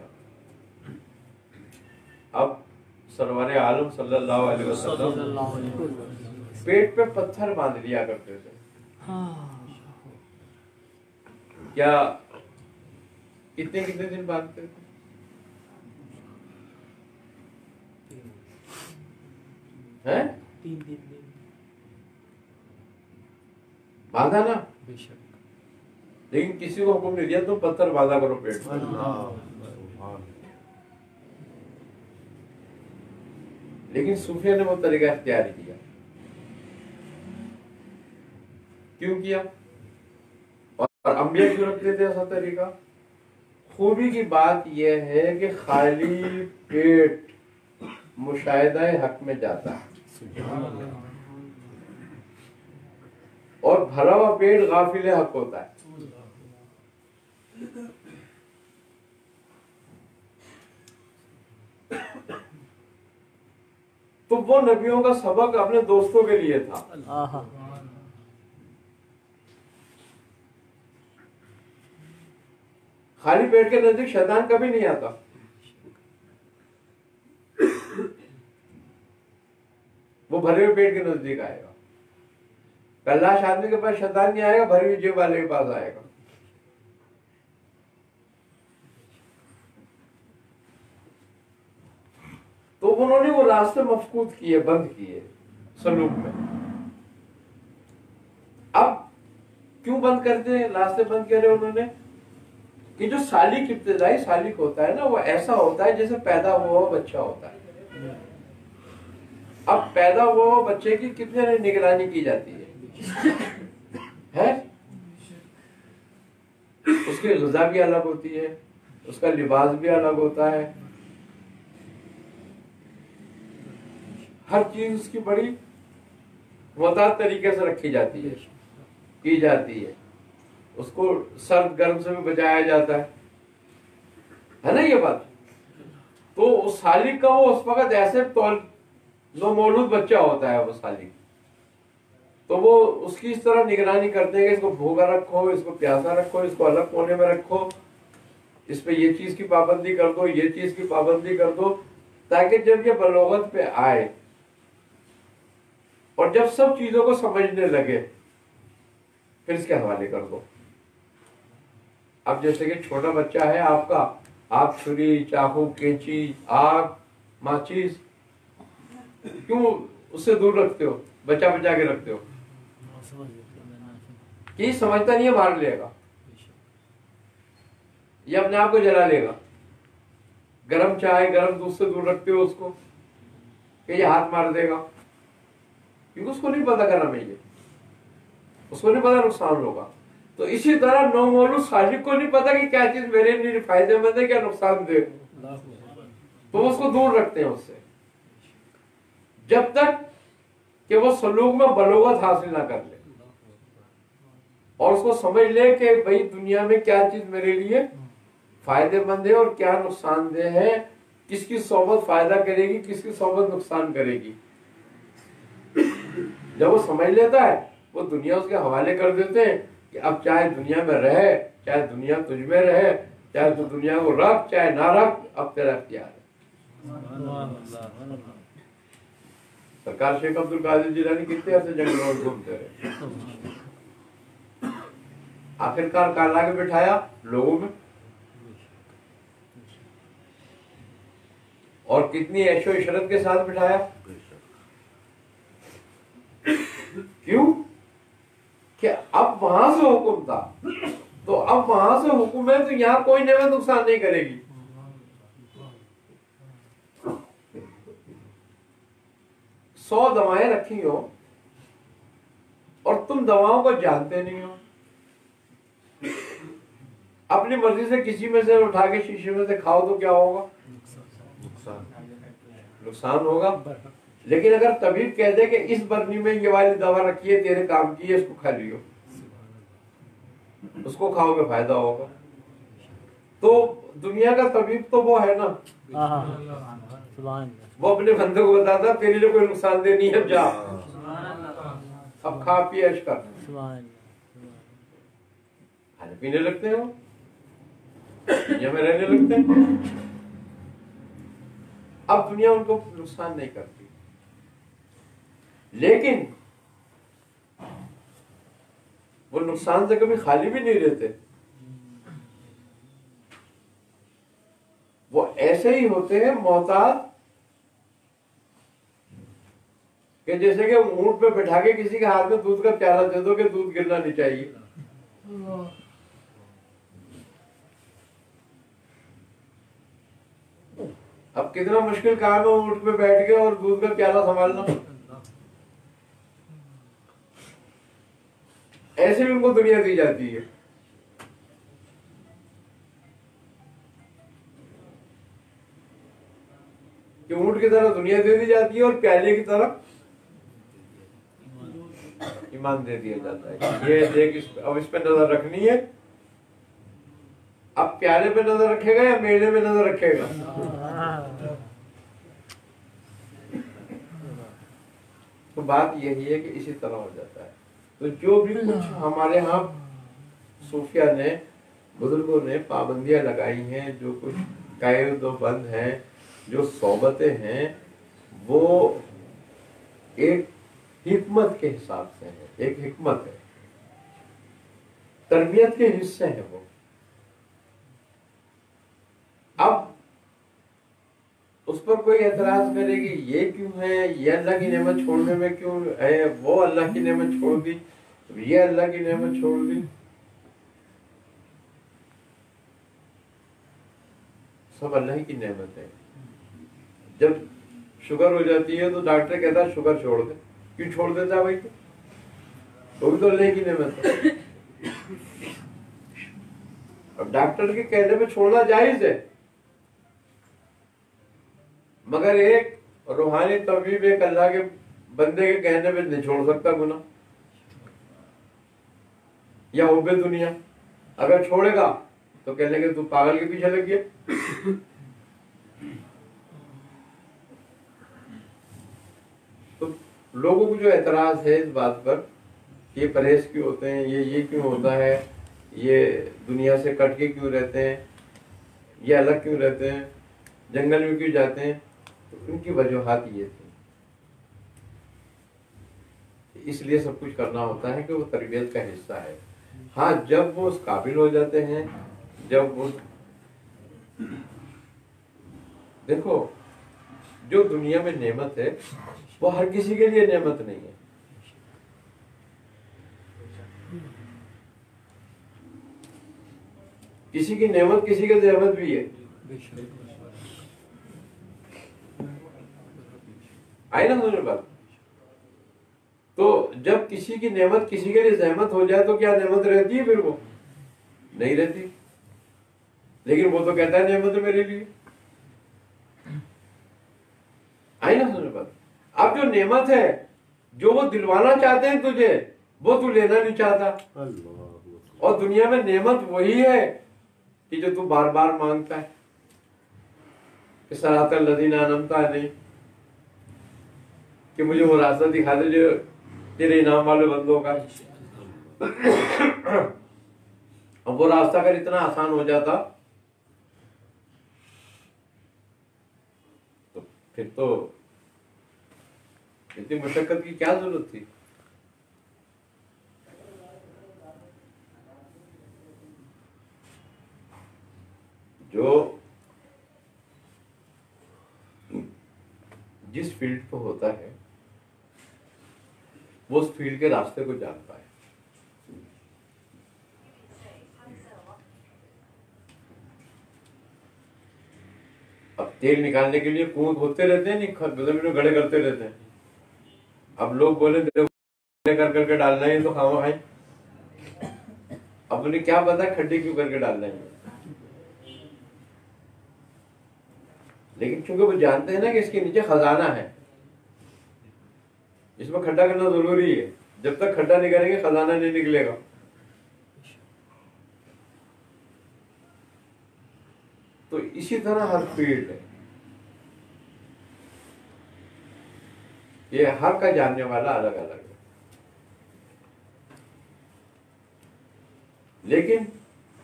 اب سرور عالم صلی اللہ علیہ وسلم پیٹ پہ پتھر باندھ لیا کرتے تھے۔ کیا کتنے دن باندھتے تھے؟ ہیں؟ 3 دن باندھا نا، بے شک، لیکن کسی کو حکم نہیں دیا تم پتھر باندھا کرو پیٹ میں۔ لیکن صوفیہ نے وہ طریقہ اختیار کیا۔ کیوں کیا؟ اور انبیاء کیوں رکھتے تھے ایسا طریقہ؟ خوبی کی بات یہ ہے کہ خالی پیٹ مشاہدہ حق میں جاتا ہے اور بھرا ہوا پیٹ غافل حق ہوتا ہے۔ تو وہ نبیوں کا سبق اپنے دوستوں کے لیے تھا۔ خالی پیٹ کے نزدیک شیطان کبھی نہیں آتا۔ وہ بھرے ہوئے پیٹ کے نزدیک آئے گا۔ کلاش آدمی کے پاس شیطان نہیں آئے گا، بھری ہوئی جیب والے کے پاس آئے گا۔ تو انہوں نے وہ راستے مفقود کیے، بند کیے سلوک میں۔ اب کیوں بند کرتے ہیں؟ راستے بند کرے انہوں نے کہ جو سالک ابتدائی سالک ہوتا ہے نا وہ ایسا ہوتا ہے جیسے پیدا ہوا بچہ ہوتا ہے۔ اب پیدا ہوا بچے کی کتنے نگرانی کی جاتی ہے؟ اس کی غذا بھی الگ ہوتی ہے، اس کا لباس بھی الگ ہوتا ہے، ہر چیز اس کی بڑی محتاط طریقے سے رکھی جاتی ہے، کی جاتی ہے۔ اس کو سرد گرم سے بھی بچایا جاتا ہے نا یہ بات۔ تو اس سالک کا وہ اس وقت ایسے نومولود بچہ ہوتا ہے وہ سالک، تو وہ اس کی اس طرح نگرانی کرتے ہیں کہ اس کو بھوکا رکھو، اس کو پیاسا رکھو، اس کو الگ کونے میں رکھو، اس پہ یہ چیز کی پابندی کر دو، یہ چیز کی پابندی کر دو، تاکہ جب یہ بلوغت پہ آئے اور جب سب چیزوں کو سمجھنے لگے پھر اس کے حوالے کر دو۔ اب جیسے کہ چھوٹا بچہ ہے آپ کا، آپ چھری، چاقو، کینچی، آگ، ماچیس کیوں اس سے دور رکھتے ہو، بچا بچا کے رکھتے ہو؟ کہ سمجھتا نہیں ہے، مار لے گا، یہ اپنے آپ کو جلا لے گا۔ گرم چائے، گرم دودھ سے دور رکھتے ہو اس کو کہ یہ ہاتھ مار دے گا، کیونکہ اس کو نہیں پتا گرم ہے، یہ اس کو نہیں پتا نقصان ہوگا۔ تو اسی طرح نومولود سالک کو نہیں پتا کہ کیا چیز میرے لیے فائدے مند ہے، کیا نقصان دے، تو اس کو دور رکھتے ہیں اس سے، جب تک کہ وہ سلوک میں بلوغت حاصل نہ کر لے اور اس کو سمجھ لے کہ بھئی دنیا میں کیا چیز میرے لیے فائدے مند ہے اور کیا نقصان دہ ہے، کس کی صحبت فائدہ کرے گی، کس کی صحبت نقصان کرے گی۔ جب وہ سمجھ لیتا ہے وہ دنیا اس کے حوالے کر دیتے ہیں کہ اب چاہے دنیا میں رہے، چاہے دنیا تجھ میں رہے، چاہے تو دنیا کو رکھ چاہے نہ رکھ، اب تیرا اختیار ہے۔ سرکار شیخ عبد القادر جیلانی کتنے ایسے جنگلوں میں گھومتے رہے، آخرکار کہاں لا کے بٹھایا؟ لوگوں میں۔ اور کتنی عیش و عشرت کے ساتھ بٹھایا، کیوں کہ اب وہاں سے حکم تھا تو اب وہاں سے حکم ہے تو یہاں کوئی نعمت نقصان نہیں کرے گی. 100 دوائیں رکھی ہو اور تم دواؤں کو جانتے نہیں ہو, اپنی مرضی سے کسی میں سے اٹھا کے شیشے میں سے کھاؤ تو کیا ہوگا؟ نقصان ہوگا. لیکن اگر طبیب کہہ دے کہ اس برنی میں یہ والی دوا رکھی ہے تیرے کام کی ہے, اس کو کھا لیو, اس کو کھاؤ گے فائدہ ہوگا. تو دنیا کا طبیب تو وہ ہے نا, وہ اپنے بندے کو بتاتا تیرے لیے کوئی نقصان دہ نہیں ہے, جا اب کھا پی عیش کر. کھانے پینے لگتے ہو, دنیا میں رہنے لگتے ہیں. اب دنیا ان کو نقصان نہیں کرتی, لیکن وہ نقصان سے کبھی خالی بھی نہیں رہتے. وہ ایسے ہی ہوتے ہیں محتاط کہ جیسے کہ اونٹ پہ بٹھا کے کسی کے ہاتھ میں دودھ کا پیالہ دے دو کہ دودھ گرنا نہیں چاہیے. اب کتنا مشکل کام ہے اونٹ پہ بیٹھ کے اور دودھ کا پیالہ سنبھالنا. ایسے بھی ان کو دنیا دی جاتی ہے. کہ اونٹ کی طرح دنیا دے دی جاتی ہے اور پیالے کی طرح ایمان دے دیا جاتا ہے. یہ دیکھ اب اس پہ نظر رکھنی ہے, اب پیالے پہ نظر رکھے گا یا میلے میں نظر رکھے گا؟ تو بات یہی ہے کہ اسی طرح ہو جاتا ہے. تو جو بھی کچھ ہمارے ہاں صوفیہ نے, بزرگوں نے پابندیاں لگائی ہیں, جو کچھ قید و بند ہیں, جو صحبتیں ہیں, وہ ایک حکمت کے حساب سے ہے, ایک حکمت ہے, تربیت کے حصے ہیں وہ. اب اس پر کوئی اعتراض کرے گی یہ کیوں ہے, یہ اللہ کی نعمت چھوڑنے میں کیوں ہے, وہ اللہ کی نعمت چھوڑ دی, یہ اللہ کی نعمت چھوڑ دی. سب اللہ کی نعمت ہے. جب شوگر ہو جاتی ہے تو ڈاکٹر کہتا ہے شوگر چھوڑ دے. کیوں چھوڑ دیتا ہے بھائی؟ وہ بھی تو اللہ کی نعمت ہے. اب ڈاکٹر کے کہنے پہ چھوڑنا جائز ہے, مگر ایک روحانی طبیب ایک اللہ کے بندے کے کہنے پہ نہیں چھوڑ سکتا گناہ یا حب دنیا. اگر چھوڑے گا تو کہہ لیں گے تو پاگل کے پیچھے لگ گیا. تو لوگوں کو جو اعتراض ہے اس بات پر کہ یہ پرہیز کیوں ہوتے ہیں, یہ کیوں ہوتا ہے, یہ دنیا سے کٹ کے کیوں رہتے ہیں, یہ الگ کیوں رہتے ہیں, جنگل میں کیوں جاتے ہیں, تو ان کی وجوہات یہ تھی. اس لیے سب کچھ کرنا ہوتا ہے کہ وہ تربیت کا حصہ ہے. ہاں جب وہ اس قابل ہو جاتے ہیں, جب وہ دیکھو جو دنیا میں نعمت ہے وہ ہر کسی کے لیے نعمت نہیں ہے. کسی کی نعمت کسی کی زحمت بھی ہے. آئی نا سمجھ بات؟ تو جب کسی کی نعمت کسی کے لیے زحمت ہو جائے تو کیا نعمت رہتی ہے؟ پھر وہ نہیں رہتی. لیکن وہ تو کہتا ہے نعمت ہے میرے لیے. آئی نا سمجھ بات؟ اب جو نعمت ہے جو وہ دلوانا چاہتے ہیں تجھے, وہ تو لینا نہیں چاہتا. اور دنیا میں نعمت وہی ہے کہ جو تو بار بار مانگتا ہے کہ صراط الذین انعمت علیہم, کہ مجھے وہ راستہ دکھا دے جو تیرے انعام والے بندوں کا. اب وہ راستہ اگر اتنا آسان ہو جاتا تو پھر تو اتنی مشقت کی کیا ضرورت تھی. جو جس فیلڈ پہ ہوتا ہے وہ اس فیلڈ کے راستے کو جانتا ہے. تیل نکالنے کے لیے کنویں کھودتے رہتے ہیں، نہیں زمین میں گڑھے کرتے رہتے ہیں. اب لوگ بولے کر کے ڈالنا ہے تو خواہ کھائیں. اب انہیں کیا پتا کھڈے کیوں کر کے ڈالنا ہے، لیکن چونکہ وہ جانتے ہیں نا کہ اس کے نیچے خزانہ ہے، اس میں کھڈا کرنا ضروری ہے. جب تک کھڈا نہیں کریں گے خزانہ نہیں نکلے گا. تو اسی طرح ہر فیلڈ ہے، یہ ہر کا جاننے والا الگ الگ ہے. لیکن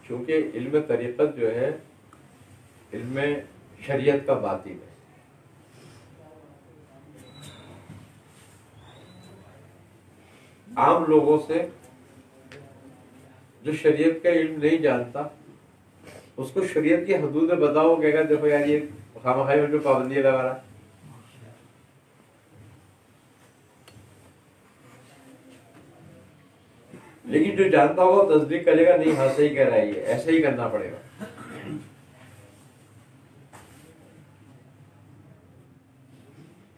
چونکہ علم طریقت جو ہے علم شریعت کا باطن ہے، عام لوگوں سے جو شریعت کا علم نہیں جانتا اس کو شریعت کی حدودیں بتاؤ، کہے گا دیکھو یار یہ خامخواہ میں جو پابندی لگا رہا. لیکن جو جانتا ہوگا وہ تصدیق کرے گا، نہیں ہاں صحیح کہہ رہا ہے، یہ ایسے ہی کرنا پڑے گا.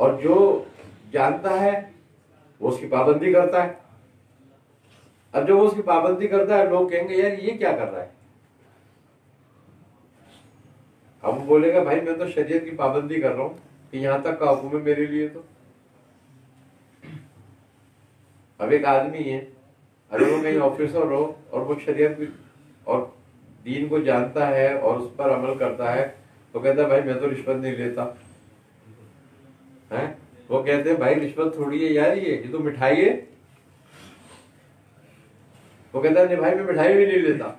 اور جو جانتا ہے وہ اس کی پابندی کرتا ہے. اب جب وہ اس کی پابندی کرتا ہے لوگ کہیں گے یار یہ کیا کر رہا ہے. اب وہ بولے گا بھائی میں تو شریعت کی پابندی کر رہا ہوں کہ یہاں تک کا حکم ہے میرے لیے. تو اب ایک آدمی ہے اگر وہ کہیں آفیسر ہو اور وہ شریعت اور دین کو جانتا ہے اور اس پر عمل کرتا ہے تو کہتا ہے بھائی میں تو رشوت نہیں لیتا. وہ کہتے ہیں بھائی رشوت تھوڑی ہے یار، یہ تو مٹھائی ہے. وہ کہتا ہے نہیں بھائی میں مٹھائی بھی نہیں لیتا.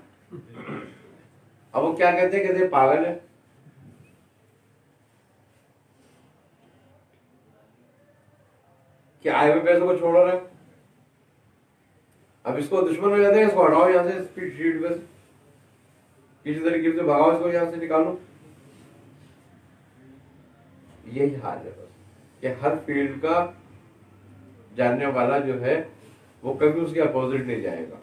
اب وہ کیا کہتے ہیں پاگل ہے. کہ آئے ہوئے پیسوں کو چھوڑ رہا ہے. اب اس کو دشمن ہو جاتے ہیں، اس کو ہٹاؤ یہاں سے، اسپیڈ شیٹ پہ کسی طریقے سے بھگاؤ، اس کو یہاں سے نکالو. یہی حال ہے بس کہ ہر فیلڈ کا جاننے والا جو ہے وہ کبھی اس کے اپوزٹ نہیں جائے گا.